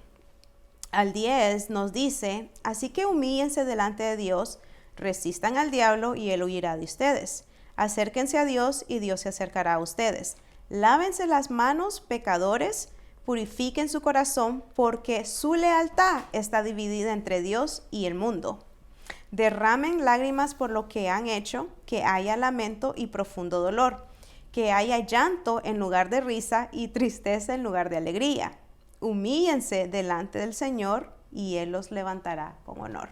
al 10 nos dice, así que humíllense delante de Dios, resistan al diablo y él huirá de ustedes. Acérquense a Dios y Dios se acercará a ustedes. Lávense las manos, pecadores, purifiquen su corazón, porque su lealtad está dividida entre Dios y el mundo. Derramen lágrimas por lo que han hecho, que haya lamento y profundo dolor, que haya llanto en lugar de risa y tristeza en lugar de alegría. Humíllense delante del Señor y Él los levantará con honor.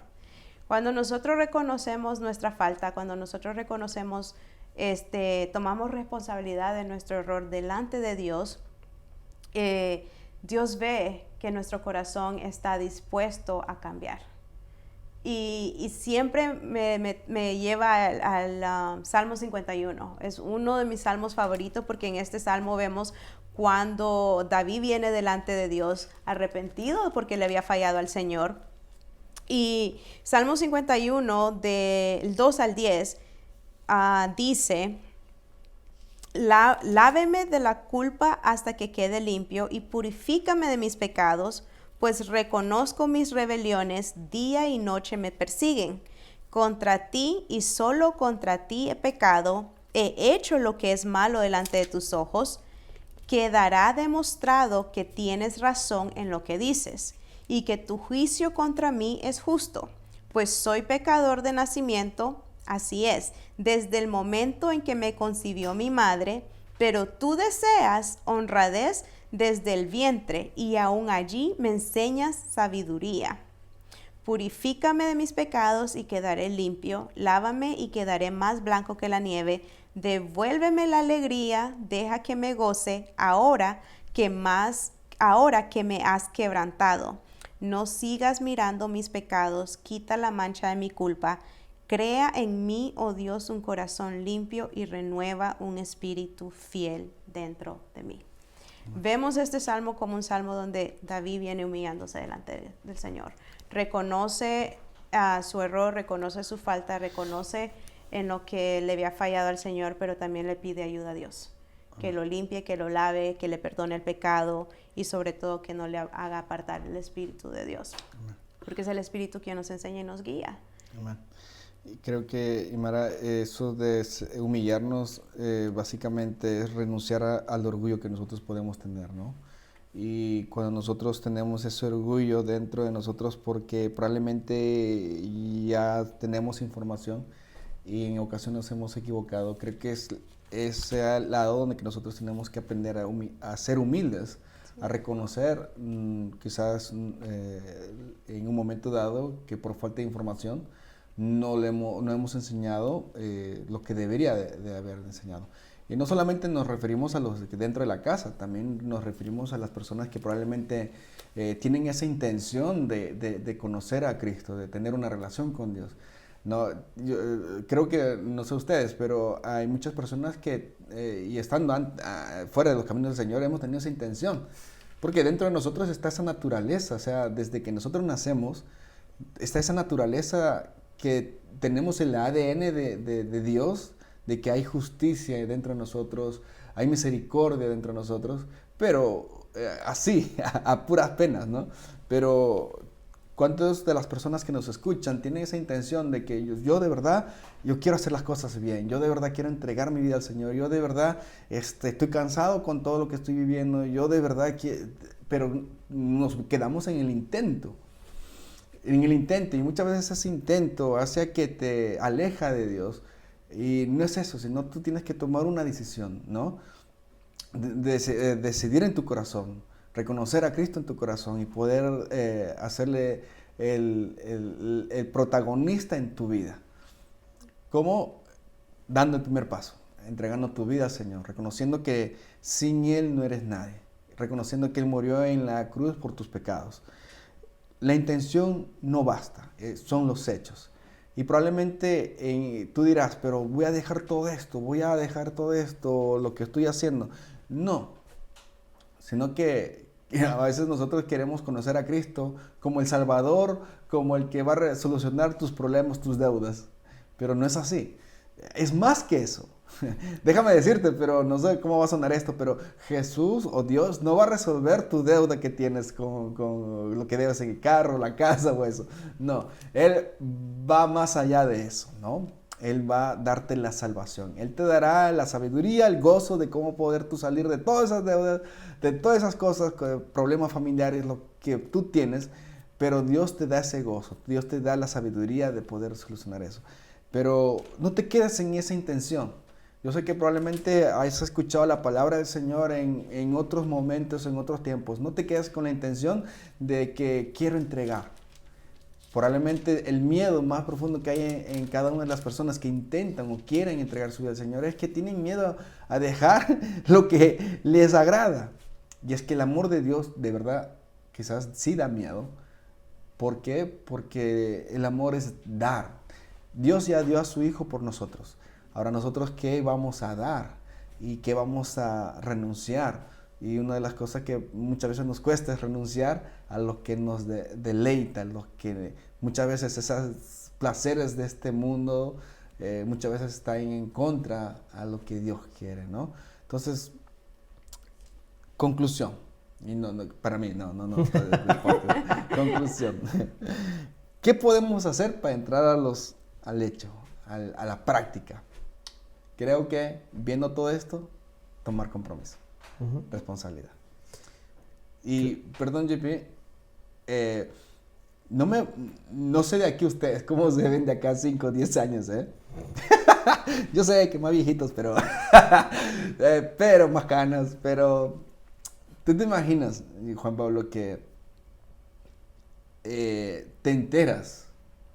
Cuando nosotros reconocemos nuestra falta, cuando nosotros reconocemos, tomamos responsabilidad de nuestro error delante de Dios, Dios ve que nuestro corazón está dispuesto a cambiar. Y siempre me lleva al Salmo 51. Es uno de mis salmos favoritos porque en este salmo vemos cuando David viene delante de Dios arrepentido porque le había fallado al Señor. Y Salmo 51, del 2 al 10, dice, láveme de la culpa hasta que quede limpio y purifícame de mis pecados, pues reconozco mis rebeliones, día y noche me persiguen. Contra ti y solo contra ti he pecado, he hecho lo que es malo delante de tus ojos. Quedará demostrado que tienes razón en lo que dices, y que tu juicio contra mí es justo, pues soy pecador de nacimiento, así es, desde el momento en que me concibió mi madre, pero tú deseas honradez desde el vientre, y aún allí me enseñas sabiduría. Purifícame de mis pecados y quedaré limpio, lávame y quedaré más blanco que la nieve, devuélveme la alegría, deja que me goce, ahora que me has quebrantado. No sigas mirando mis pecados, quita la mancha de mi culpa. Crea en mí, oh Dios, un corazón limpio y renueva un espíritu fiel dentro de mí. Vemos este salmo como un salmo donde David viene humillándose delante del Señor. Reconoce su error, reconoce su falta, reconoce en lo que le había fallado al Señor, pero también le pide ayuda a Dios. Que lo limpie, que lo lave, que le perdone el pecado y sobre todo que no le haga apartar el Espíritu de Dios. Amén. Porque es el Espíritu quien nos enseña y nos guía. Amén. Y creo que, Imara, eso de humillarnos básicamente es renunciar al orgullo que nosotros podemos tener, ¿no? Y cuando nosotros tenemos ese orgullo dentro de nosotros porque probablemente ya tenemos información y en ocasiones nos hemos equivocado, creo que es ese lado donde que nosotros tenemos que aprender a ser humildes, a reconocer quizás en un momento dado que por falta de información no hemos enseñado lo que debería de haber enseñado. Y no solamente nos referimos a los dentro de la casa, también nos referimos a las personas que probablemente tienen esa intención de conocer a Cristo, de tener una relación con Dios. No, yo creo que, no sé ustedes, pero hay muchas personas que, y estando fuera de los caminos del Señor, hemos tenido esa intención. Porque dentro de nosotros está esa naturaleza, o sea, desde que nosotros nacemos, está esa naturaleza que tenemos el ADN de Dios, de que hay justicia dentro de nosotros, hay misericordia dentro de nosotros, pero así, a puras penas, ¿no? Pero ¿cuántas de las personas que nos escuchan tienen esa intención de que yo de verdad, yo quiero hacer las cosas bien, yo de verdad quiero entregar mi vida al Señor, yo de verdad estoy cansado con todo lo que estoy viviendo, yo de verdad quiero, pero nos quedamos en el intento, y muchas veces ese intento hace que te aleja de Dios, y no es eso, sino tú tienes que tomar una decisión, ¿no? Decidir en tu corazón, reconocer a Cristo en tu corazón y poder hacerle el protagonista en tu vida. ¿Cómo? Dando el primer paso, entregando tu vida al Señor, reconociendo que sin Él no eres nadie, reconociendo que Él murió en la cruz por tus pecados. La intención no basta, son los hechos. Y probablemente tú dirás, pero voy a dejar todo esto, lo que estoy haciendo. No, sino que a veces nosotros queremos conocer a Cristo como el Salvador, como el que va a solucionar tus problemas, tus deudas. Pero no es así. Es más que eso. Déjame decirte, pero no sé cómo va a sonar esto, pero Jesús o Dios no va a resolver tu deuda que tienes con lo que debes en el carro, la casa o eso. No, Él va más allá de eso, ¿no? Él va a darte la salvación. Él te dará la sabiduría, el gozo de cómo poder tú salir de todas esas deudas, de todas esas cosas, problemas familiares, lo que tú tienes, pero Dios te da ese gozo, Dios te da la sabiduría de poder solucionar eso. Pero no te quedes en esa intención. Yo sé que probablemente has escuchado la palabra del Señor en otros momentos, en otros tiempos. No te quedes con la intención de que quiero entregar. Probablemente el miedo más profundo que hay en cada una de las personas que intentan o quieren entregar su vida al Señor es que tienen miedo a dejar lo que les agrada. Y es que el amor de Dios, de verdad, quizás sí da miedo. ¿Por qué? Porque el amor es dar. Dios ya dio a su Hijo por nosotros. Ahora nosotros, ¿qué vamos a dar? ¿Y qué vamos a renunciar? Y una de las cosas que muchas veces nos cuesta es renunciar a lo que nos deleita, lo que muchas veces esos placeres de este mundo muchas veces están en contra a lo que Dios quiere, ¿no? Entonces, conclusión. Y para mí, no. Conclusión. ¿Qué podemos hacer para entrar al hecho, a la práctica? Creo que, viendo todo esto, tomar compromiso, responsabilidad. Y, perdón, JP, no sé de aquí ustedes cómo se ven de acá 5 o 10 años, ¿eh? Yo sé que más viejitos, pero, pero más canas, pero ¿tú te imaginas, Juan Pablo, que te enteras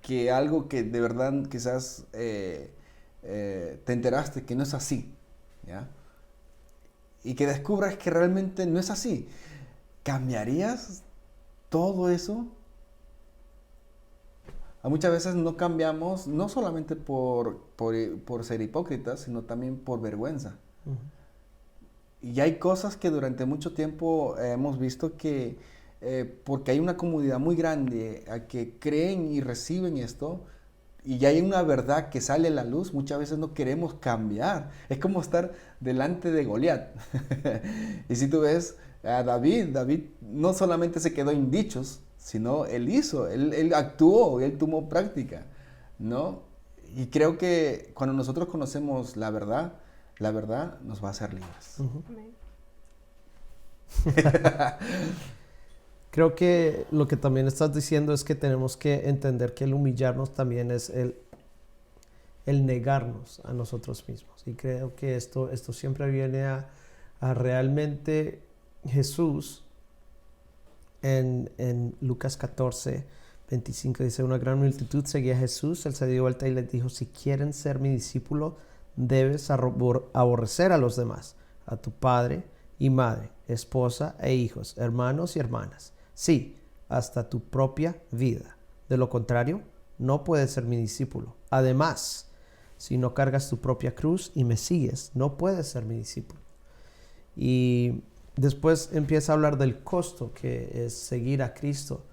que algo que de verdad quizás te enteraste que no es así, ¿ya? Y que descubras que realmente no es así? ¿Cambiarías todo eso? Muchas veces no cambiamos, no solamente por ser hipócritas, sino también por vergüenza. Y hay cosas que durante mucho tiempo hemos visto que, porque hay una comunidad muy grande a que creen y reciben esto, y ya hay una verdad que sale a la luz, muchas veces no queremos cambiar. Es como estar delante de Goliat. Y si tú ves a David no solamente se quedó en dichos, sino él actuó, él tomó práctica, ¿no? Y creo que cuando nosotros conocemos la verdad nos va a hacer libres. Amén. Creo que lo que también estás diciendo es que tenemos que entender que el humillarnos también es el negarnos a nosotros mismos. Y creo que esto siempre viene a realmente Jesús en Lucas 14, 25 dice, una gran multitud seguía a Jesús, él se dio vuelta y les dijo, si quieren ser mi discípulo, debes aborrecer a los demás, a tu padre y madre, esposa e hijos, hermanos y hermanas. Sí, hasta tu propia vida. De lo contrario, no puedes ser mi discípulo. Además, si no cargas tu propia cruz y me sigues, no puedes ser mi discípulo. Y después empieza a hablar del costo que es seguir a Cristo.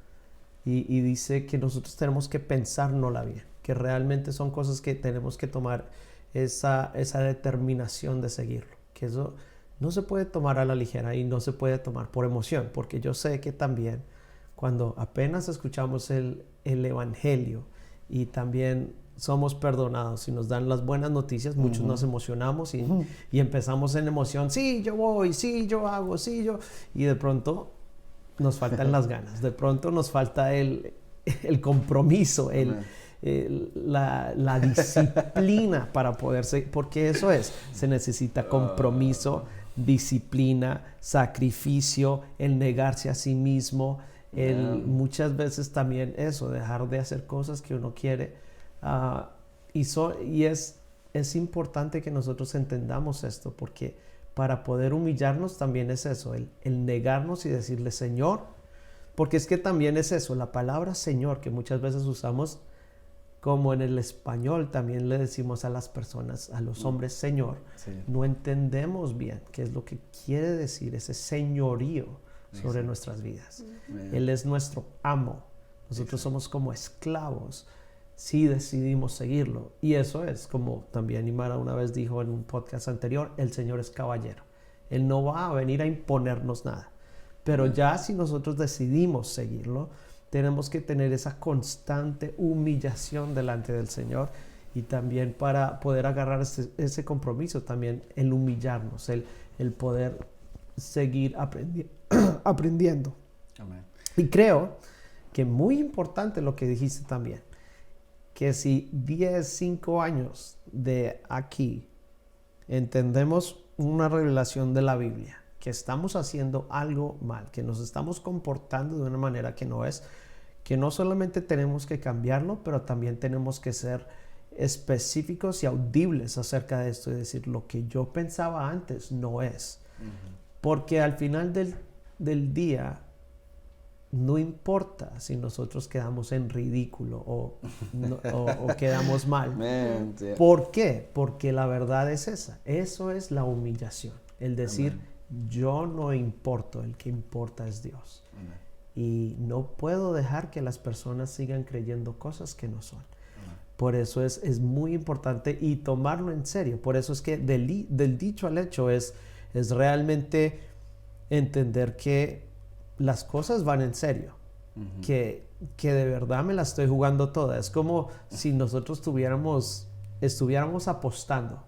Y dice que nosotros tenemos que pensárnosla bien, que realmente son cosas que tenemos que tomar esa determinación de seguirlo. Que eso no se puede tomar a la ligera y no se puede tomar por emoción, porque yo sé que también cuando apenas escuchamos el Evangelio y también somos perdonados y nos dan las buenas noticias, muchos nos emocionamos y empezamos en emoción, sí, yo voy, sí, yo hago, sí, yo... Y de pronto nos faltan las ganas, de pronto nos falta el compromiso, la disciplina para poderse, porque eso se necesita compromiso, disciplina, sacrificio, el negarse a sí mismo, muchas veces también eso, dejar de hacer cosas que uno quiere, y es importante que nosotros entendamos esto, porque para poder humillarnos también es eso, el negarnos y decirle Señor, porque es que también es eso, la palabra Señor que muchas veces usamos como en el español también le decimos a las personas, a los hombres Señor, sí. No entendemos bien qué es lo que quiere decir ese señorío sobre nuestras vidas. Él es nuestro amo, nosotros somos como esclavos si decidimos seguirlo, y eso es como también Imara una vez dijo en un podcast anterior, el Señor es caballero, Él no va a venir a imponernos nada, pero ya si nosotros decidimos seguirlo, tenemos que tener esa constante humillación delante del Señor, y también para poder agarrar ese compromiso, también el humillarnos, el poder seguir aprendiendo. Amén. Y creo que muy importante lo que dijiste también, que si 5 años de aquí entendemos una revelación de la Biblia, que estamos haciendo algo mal, que nos estamos comportando de una manera que no es, que no solamente tenemos que cambiarlo, pero también tenemos que ser específicos y audibles acerca de esto y decir lo que yo pensaba antes no es. Porque al final del día no importa si nosotros quedamos en ridículo o quedamos mal. ¿Por qué? Porque la verdad es esa. Eso es la humillación. El decir, yo no importo, el que importa es Dios. Amén. Y no puedo dejar que las personas sigan creyendo cosas que no son. Por eso es muy importante y tomarlo en serio. Por eso es que del dicho al hecho es realmente entender que las cosas van en serio, que de verdad me la estoy jugando toda. Es como si nosotros estuviéramos apostando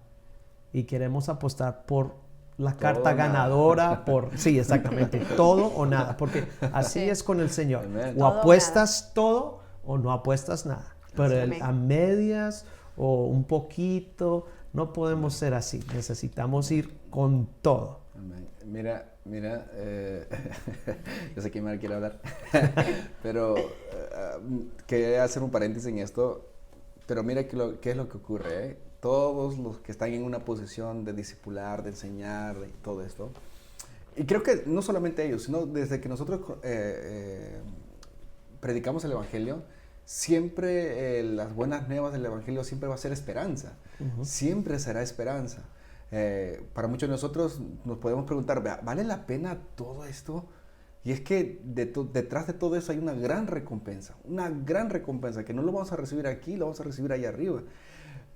y queremos apostar por la carta ganadora, sí, exactamente, todo o nada, porque así es con el Señor. Amen. O apuestas todo o no apuestas nada, pero a medias o un poquito, no podemos ser así, necesitamos ir con todo. Amen. Mira, yo sé que Imar quiere hablar, pero quería hacer un paréntesis en esto, pero mira qué es lo que ocurre, Todos los que están en una posición de discipular, de enseñar, y todo esto, y creo que no solamente ellos, sino desde que nosotros predicamos el Evangelio, siempre las buenas nuevas del Evangelio siempre va a ser esperanza, siempre será esperanza. Para muchos de nosotros nos podemos preguntar, ¿vale la pena todo esto? Y es que detrás de todo eso hay una gran recompensa que no lo vamos a recibir aquí, lo vamos a recibir allá arriba.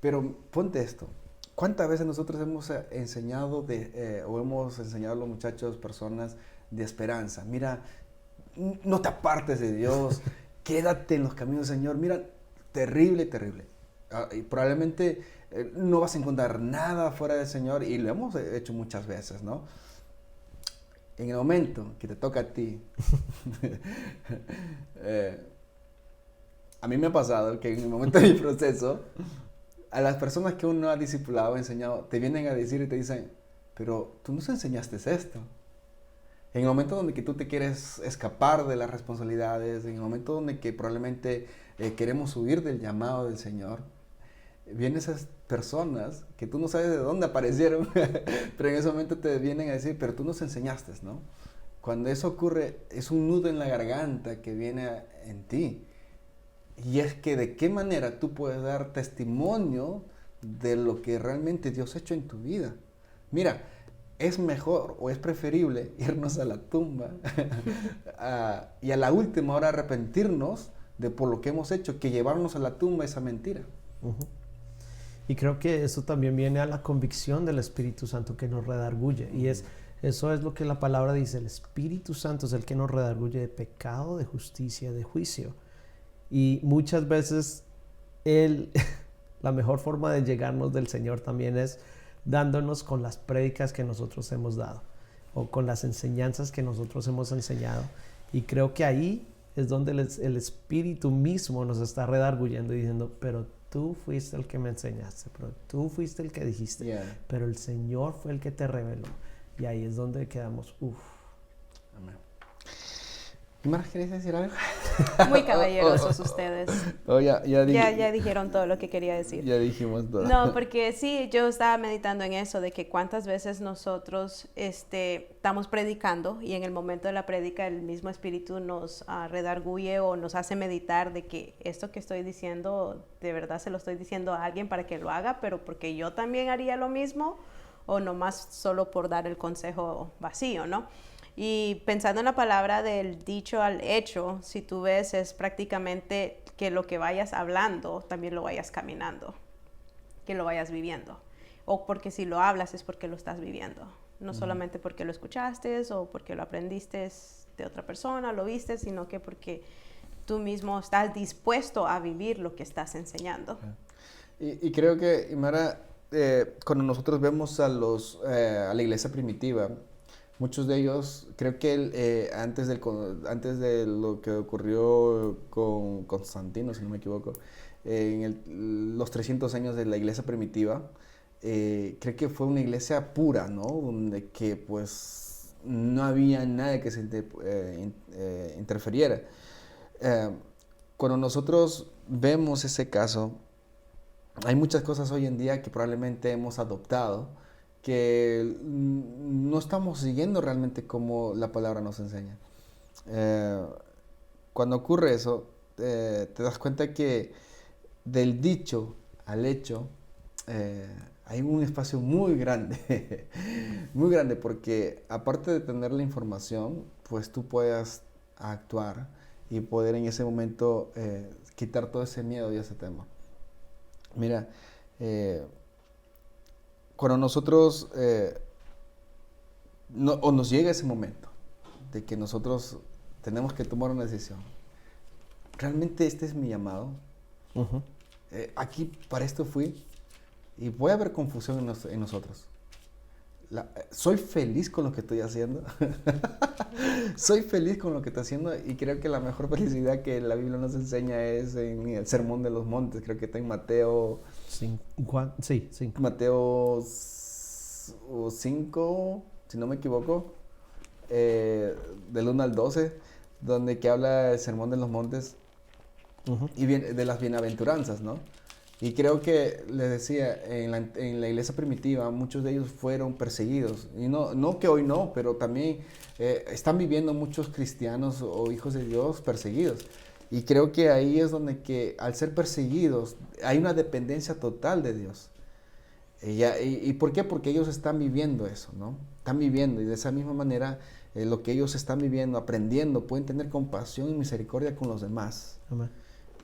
Pero ponte esto, ¿cuántas veces nosotros hemos enseñado o hemos enseñado a los muchachos, personas de esperanza? Mira, no te apartes de Dios, quédate en los caminos del Señor. Mira, terrible. Y probablemente no vas a encontrar nada fuera del Señor, y lo hemos hecho muchas veces, ¿no? En el momento que te toca a ti, a mí me ha pasado que en el momento de mi proceso, a las personas que uno ha discipulado, enseñado, te vienen a decir y te dicen, pero tú nos enseñaste esto. En el momento donde que tú te quieres escapar de las responsabilidades, en el momento donde que probablemente queremos huir del llamado del Señor, vienen esas personas que tú no sabes de dónde aparecieron, pero en ese momento te vienen a decir, pero tú nos enseñaste, ¿no? Cuando eso ocurre, es un nudo en la garganta que viene en ti. Y es que de qué manera tú puedes dar testimonio de lo que realmente Dios ha hecho en tu vida. Mira, es mejor o es preferible irnos a la tumba y a la última hora arrepentirnos de por lo que hemos hecho, que llevarnos a la tumba esa mentira. Uh-huh. Y creo que eso también viene a la convicción del Espíritu Santo que nos redarguye. Y eso es lo que la palabra dice. El Espíritu Santo es el que nos redarguye de pecado, de justicia, de juicio. Y muchas veces la mejor forma de llegarnos del Señor también es dándonos con las prédicas que nosotros hemos dado o con las enseñanzas que nosotros hemos enseñado. Y creo que ahí es donde el Espíritu mismo nos está redarguyendo y diciendo, pero tú fuiste el que me enseñaste, pero tú fuiste el que dijiste, pero el Señor fue el que te reveló. Y ahí es donde quedamos, Amén. ¿Qué más queréis decir algo? Muy caballerosos ustedes. Ya dijeron todo lo que quería decir. Ya dijimos todo. No, porque sí, yo estaba meditando en eso, de que cuántas veces nosotros estamos predicando y en el momento de la prédica el mismo Espíritu nos redarguye o nos hace meditar de que esto que estoy diciendo, de verdad se lo estoy diciendo a alguien para que lo haga, pero porque yo también haría lo mismo, o nomás solo por dar el consejo vacío, ¿no? Y pensando en la palabra del dicho al hecho, si tú ves, es prácticamente que lo que vayas hablando, también lo vayas caminando, que lo vayas viviendo. O porque si lo hablas es porque lo estás viviendo. No solamente porque lo escuchaste o porque lo aprendiste de otra persona, lo viste, sino que porque tú mismo estás dispuesto a vivir lo que estás enseñando. Y creo que, Imara, cuando nosotros vemos a la iglesia primitiva, muchos de ellos, creo que antes de lo que ocurrió con Constantino, si no me equivoco, los 300 años de la iglesia primitiva, creo que fue una iglesia pura, ¿no? Donde que pues no había nada que se interfiriera. Cuando nosotros vemos ese caso, hay muchas cosas hoy en día que probablemente hemos adoptado, que no estamos siguiendo realmente como la palabra nos enseña. Cuando ocurre eso, te das cuenta que del dicho al hecho hay un espacio muy grande, muy grande, porque aparte de tener la información, pues tú puedas actuar y poder en ese momento quitar todo ese miedo y ese tema. Mira, cuando nosotros nos llega ese momento de que nosotros tenemos que tomar una decisión, ¿realmente este es mi llamado? Uh-huh. Aquí para esto fui, y puede haber confusión en nosotros. ¿Soy feliz con lo que estoy haciendo? Soy feliz con lo que estoy haciendo, y creo que la mejor felicidad que la Biblia nos enseña es en el Sermón de los Montes. Creo que está en Mateo 5, si no me equivoco, del 1 al 12, donde que habla el Sermón de los Montes. Uh-huh. Y de las bienaventuranzas, ¿no? Y creo que, les decía, en la iglesia primitiva muchos de ellos fueron perseguidos. Y no que hoy no, pero también están viviendo muchos cristianos o hijos de Dios perseguidos. Y creo que ahí es donde que al ser perseguidos hay una dependencia total de Dios. ¿Y por qué? Porque ellos están viviendo eso, ¿no? Están viviendo y de esa misma manera lo que ellos están viviendo, aprendiendo, pueden tener compasión y misericordia con los demás. Amén.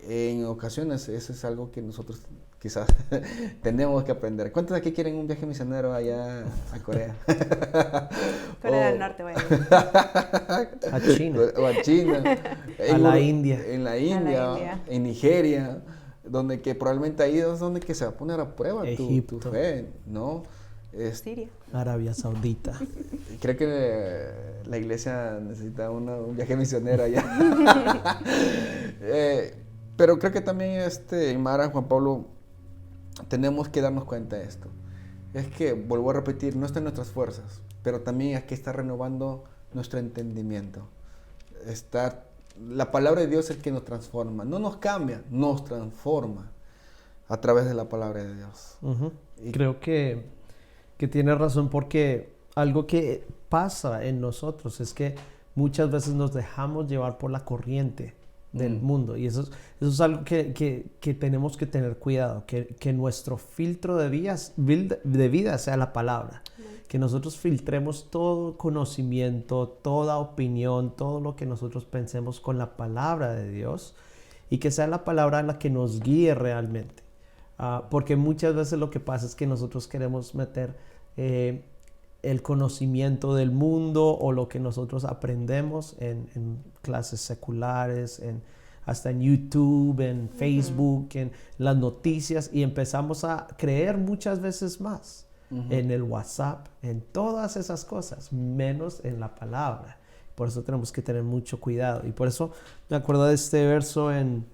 En ocasiones eso es algo que nosotros quizás tenemos que aprender. ¿Cuántos de aquí quieren un viaje misionero allá a Corea? Corea del Norte, voy a ir. A China. O a China. A la India. En la India, India. en Nigeria, donde que probablemente ahí es donde que se va a poner a prueba tu Egipto. fe, ¿no? Siria. Arabia Saudita. Creo que la iglesia necesita un viaje misionero allá. Pero creo que también, Mara, Juan Pablo, tenemos que darnos cuenta de esto. Es que, vuelvo a repetir, no está en nuestras fuerzas, pero también aquí está renovando nuestro entendimiento. La palabra de Dios es el que nos transforma. No nos cambia, nos transforma a través de la palabra de Dios. Uh-huh. Creo que tiene razón, porque algo que pasa en nosotros es que muchas veces nos dejamos llevar por la corriente del mundo, y eso es algo que tenemos que tener cuidado, que nuestro filtro de vida sea la palabra, que nosotros filtremos todo conocimiento, toda opinión, todo lo que nosotros pensemos con la palabra de Dios, y que sea la palabra la que nos guíe realmente. Porque muchas veces lo que pasa es que nosotros queremos meter el conocimiento del mundo o lo que nosotros aprendemos en clases seculares, hasta en YouTube, en Facebook, en las noticias, y empezamos a creer muchas veces más en el WhatsApp, en todas esas cosas, menos en la palabra. Por eso tenemos que tener mucho cuidado. Y por eso me acuerdo de este verso en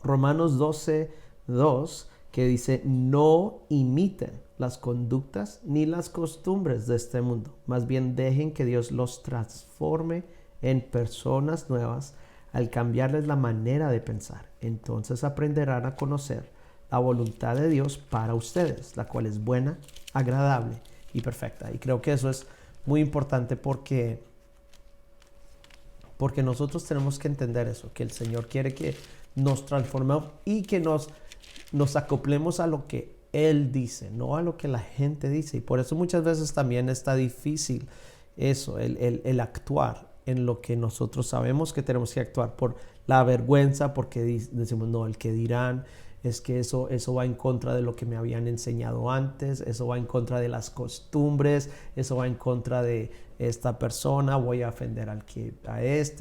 Romanos 12:2, que dice: no imiten las conductas ni las costumbres de este mundo, más bien dejen que Dios los transforme en personas nuevas al cambiarles la manera de pensar. Entonces aprenderán a conocer la voluntad de Dios para ustedes, la cual es buena, agradable y perfecta. Y creo que eso es muy importante porque nosotros tenemos que entender eso, que el Señor quiere que nos transformemos y que nos acoplemos a lo que Él dice, no a lo que la gente dice. Y por eso muchas veces también está difícil eso, el actuar en lo que nosotros sabemos que tenemos que actuar, por la vergüenza, porque decimos, no, el que dirán, es que eso va en contra de lo que me habían enseñado antes, eso va en contra de las costumbres, eso va en contra de esta persona, voy a ofender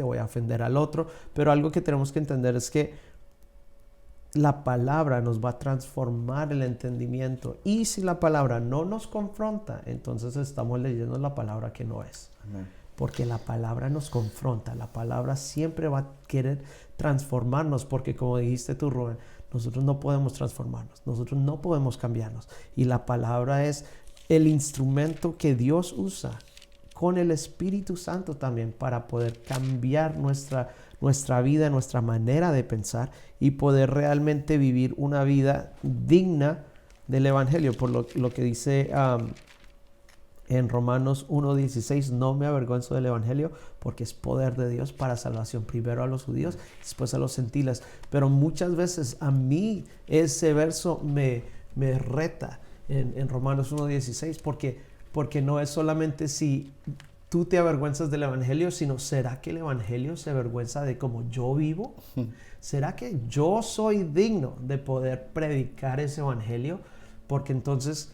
voy a ofender al otro. Pero algo que tenemos que entender es que la palabra nos va a transformar el entendimiento, y si la palabra no nos confronta, entonces estamos leyendo la palabra que no es. Amén. Porque la palabra nos confronta, la palabra siempre va a querer transformarnos, porque como dijiste tú, Rubén, nosotros no podemos transformarnos, nosotros no podemos cambiarnos, y la palabra es el instrumento que Dios usa con el Espíritu Santo también para poder cambiar nuestra vida, nuestra manera de pensar, y poder realmente vivir una vida digna del Evangelio, por lo que dice en Romanos 1:16, no me avergüenzo del Evangelio, porque es poder de Dios para salvación, primero a los judíos, después a los gentiles. Pero muchas veces a mí ese verso me reta en Romanos 1:16, porque no es solamente si tú te avergüenzas del Evangelio, sino ¿será que el Evangelio se avergüenza de cómo yo vivo? ¿Será que yo soy digno de poder predicar ese Evangelio? Porque entonces,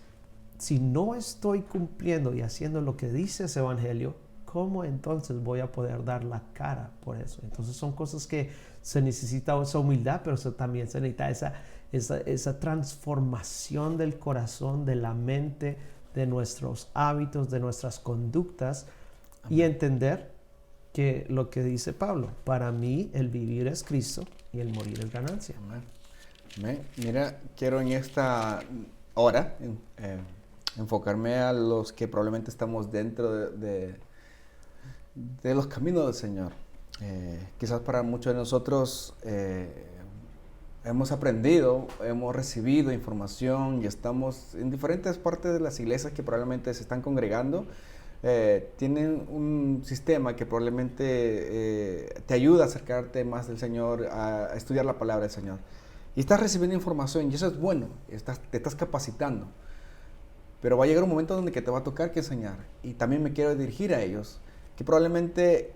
si no estoy cumpliendo y haciendo lo que dice ese Evangelio, ¿cómo entonces voy a poder dar la cara por eso? Entonces son cosas que se necesita esa humildad, pero también se necesita esa transformación del corazón, de la mente, de nuestros hábitos, de nuestras conductas. Amén. Y entender que lo que dice Pablo, para mí el vivir es Cristo y el morir es ganancia. Amén. Amén. Mira, quiero en esta hora enfocarme a los que probablemente estamos dentro de los caminos del Señor. Quizás para muchos de nosotros hemos aprendido, hemos recibido información y estamos en diferentes partes de las iglesias que probablemente se están congregando. Tienen un sistema que probablemente te ayuda a acercarte más del Señor, a estudiar la palabra del Señor. Y estás recibiendo información y eso es bueno, te estás capacitando. pero va a llegar un momento donde que te va a tocar que enseñar. Y también me quiero dirigir a ellos, que probablemente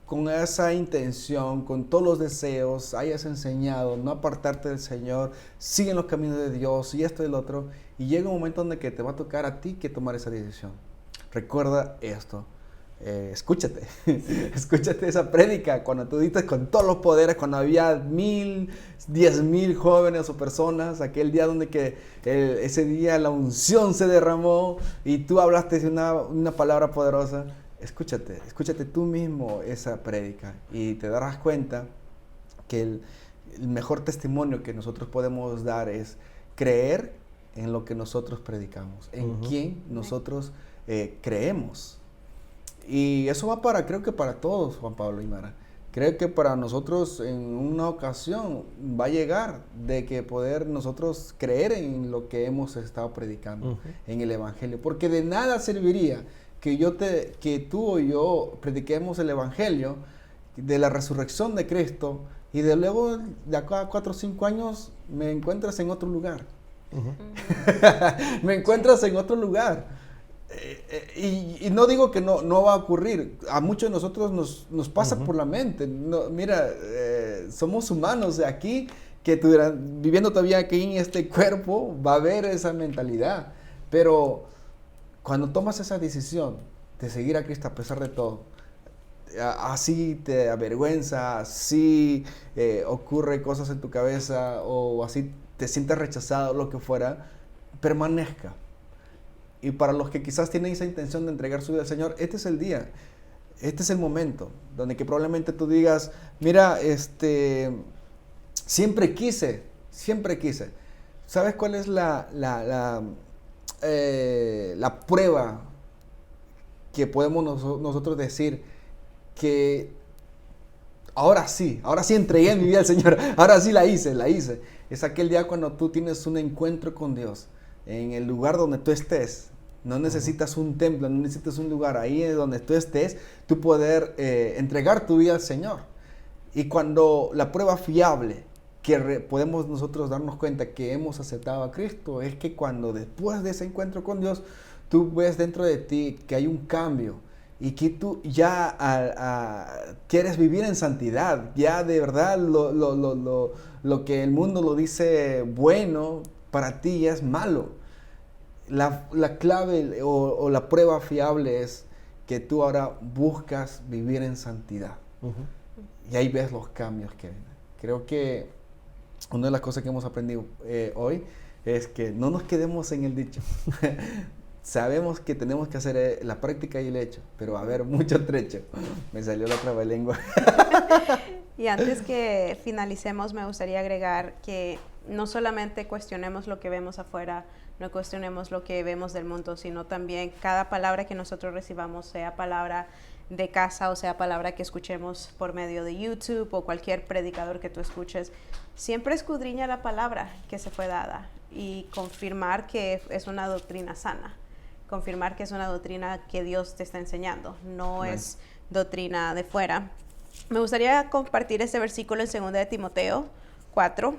con esa intención, con todos los deseos, hayas enseñado, no apartarte del Señor, sigue en los caminos de Dios y esto y el otro, y llega un momento donde que te va a tocar a ti que tomar esa decisión. Recuerda esto, escúchate, escúchate esa prédica, cuando tú diste con todos los poderes, cuando había 1,000, 10,000 jóvenes o personas, aquel día donde que ese día la unción se derramó y tú hablaste de una palabra poderosa. Escúchate tú mismo esa prédica y te darás cuenta que el mejor testimonio que nosotros podemos dar es creer en lo que nosotros predicamos, en quién nosotros creemos. Y eso va creo que para todos, Juan Pablo y Mara. Creo que para nosotros en una ocasión va a llegar de que poder nosotros creer en lo que hemos estado predicando, en el Evangelio, porque de nada serviría que tú o yo prediquemos el Evangelio de la resurrección de Cristo y de luego de acá a 4 o 5 años me encuentras en otro lugar. Me encuentras en otro lugar. Y no digo que no va a ocurrir. A muchos de nosotros nos pasa por la mente. No, mira, somos humanos de aquí que viviendo todavía aquí en este cuerpo va a haber esa mentalidad. Pero cuando tomas esa decisión de seguir a Cristo a pesar de todo, así te avergüenza, así ocurre cosas en tu cabeza o así te sientes rechazado, lo que fuera, permanezca. Y para los que quizás tienen esa intención de entregar su vida al Señor, este es el día, este es el momento, donde que probablemente tú digas, mira, siempre quise. ¿Sabes cuál es la prueba que podemos nosotros decir que ahora sí entregué mi vida al Señor, ahora sí la hice? Es aquel día cuando tú tienes un encuentro con Dios en el lugar donde tú estés. No necesitas un templo, no necesitas un lugar, ahí donde tú estés, tú poder entregar tu vida al Señor. Y cuando la prueba fiable que podemos nosotros darnos cuenta que hemos aceptado a Cristo es que cuando después de ese encuentro con Dios, tú ves dentro de ti que hay un cambio y que tú ya quieres vivir en santidad, ya de verdad lo que el mundo lo dice bueno, para ti ya es malo. La clave o la prueba fiable es que tú ahora buscas vivir en santidad. Y ahí ves los cambios que vienen. Creo que una de las cosas que hemos aprendido hoy es que no nos quedemos en el dicho. Sabemos que tenemos que hacer la práctica y el hecho, pero va a haber mucho trecho. Me salió la trabalengua. Y antes que finalicemos, me gustaría agregar que no solamente cuestionemos lo que vemos afuera, no cuestionemos lo que vemos del mundo, sino también cada palabra que nosotros recibamos, sea palabra de casa o sea palabra que escuchemos por medio de YouTube o cualquier predicador que tú escuches, siempre escudriña la palabra que se fue dada y confirmar que es una doctrina sana, confirmar que es una doctrina que Dios te está enseñando, no es doctrina de fuera. Me gustaría compartir este versículo en 2 de Timoteo 4,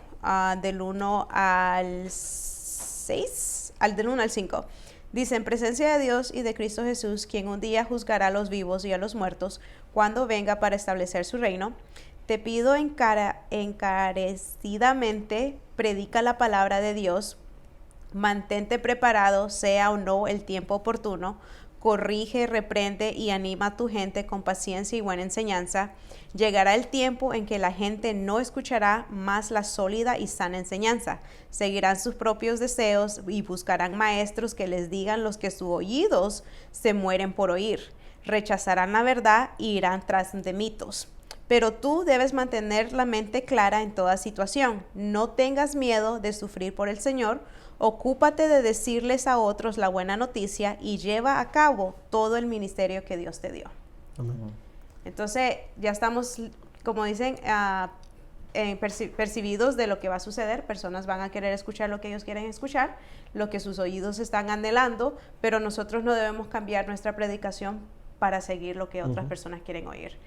del 1 al 6, del 1 al 5. Dice, en presencia de Dios y de Cristo Jesús, quien un día juzgará a los vivos y a los muertos, cuando venga para establecer su reino, te pido encarecidamente, predica la palabra de Dios, mantente preparado, sea o no el tiempo oportuno, corrige, reprende y anima a tu gente con paciencia y buena enseñanza. Llegará el tiempo en que la gente no escuchará más la sólida y sana enseñanza. Seguirán sus propios deseos y buscarán maestros que les digan los que sus oídos se mueren por oír. Rechazarán la verdad y irán tras de mitos. Pero tú debes mantener la mente clara en toda situación. No tengas miedo de sufrir por el Señor. Ocúpate de decirles a otros la buena noticia y lleva a cabo todo el ministerio que Dios te dio. Amén. Entonces, ya estamos, como dicen, percibidos de lo que va a suceder. Personas van a querer escuchar lo que ellos quieren escuchar, lo que sus oídos están anhelando, pero nosotros no debemos cambiar nuestra predicación para seguir lo que otras personas quieren oír.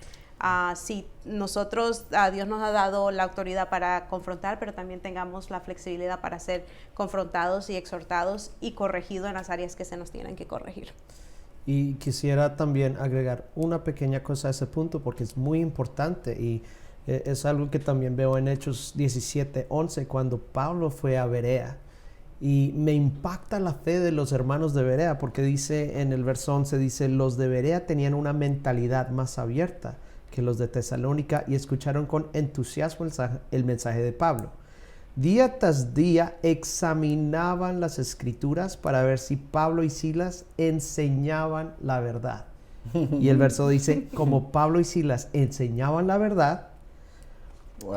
Si nosotros, Dios nos ha dado la autoridad para confrontar, pero también tengamos la flexibilidad para ser confrontados y exhortados y corregidos en las áreas que se nos tienen que corregir. Y quisiera también agregar una pequeña cosa a ese punto porque es muy importante y es algo que también veo en Hechos 17:11 cuando Pablo fue a Berea. Y me impacta la fe de los hermanos de Berea porque dice en el verso 11, dice, los de Berea tenían una mentalidad más abierta que los de Tesalónica y escucharon con entusiasmo el mensaje de Pablo. Día tras día examinaban las escrituras para ver si Pablo y Silas enseñaban la verdad. Y el verso dice, como Pablo y Silas enseñaban la verdad, Wow.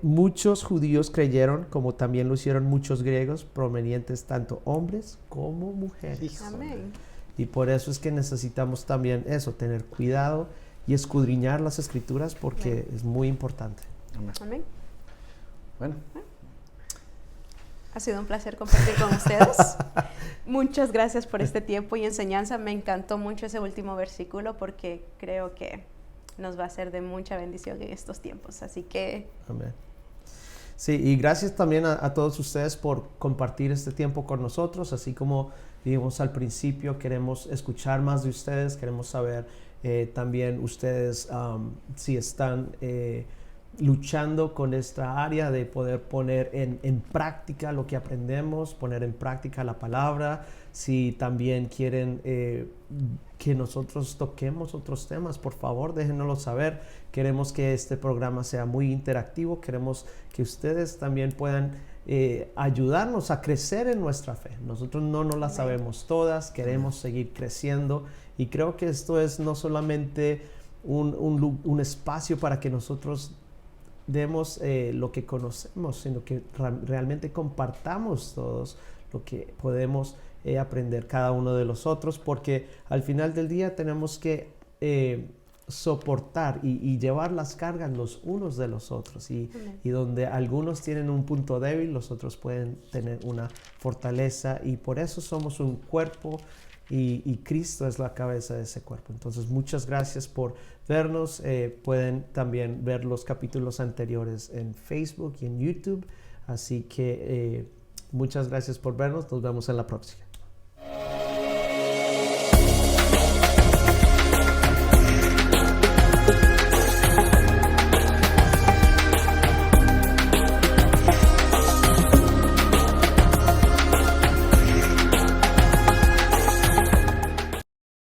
Muchos judíos creyeron, como también lo hicieron muchos griegos, provenientes tanto hombres como mujeres. Híjole. Amén. Y por eso es que necesitamos también eso, tener cuidado y escudriñar las escrituras porque es muy importante. Amén. Bueno, Ha sido un placer compartir con ustedes. Muchas gracias por este tiempo y enseñanza. Me encantó mucho ese último versículo porque creo que nos va a ser de mucha bendición en estos tiempos. Así que... Amén. Sí, y gracias también a todos ustedes por compartir este tiempo con nosotros. Así como dijimos al principio, queremos escuchar más de ustedes, queremos saber también ustedes si están luchando con esta área de poder poner en práctica lo que aprendemos, poner en práctica la palabra, si también quieren que nosotros toquemos otros temas, por favor déjenoslo saber. Queremos que este programa sea muy interactivo, queremos que ustedes también puedan ayudarnos a crecer en nuestra fe. Nosotros no nos la sabemos todas, queremos seguir creciendo y creo que esto es no solamente un espacio para que nosotros demos lo que conocemos, sino que realmente compartamos todos lo que podemos aprender cada uno de los otros, porque al final del día tenemos que soportar y llevar las cargas los unos de los otros y donde algunos tienen un punto débil, los otros pueden tener una fortaleza y por eso somos un cuerpo y Cristo es la cabeza de ese cuerpo. Entonces muchas gracias por vernos. Pueden también ver los capítulos anteriores en Facebook y en YouTube, así que muchas gracias por vernos. Nos vemos en la próxima.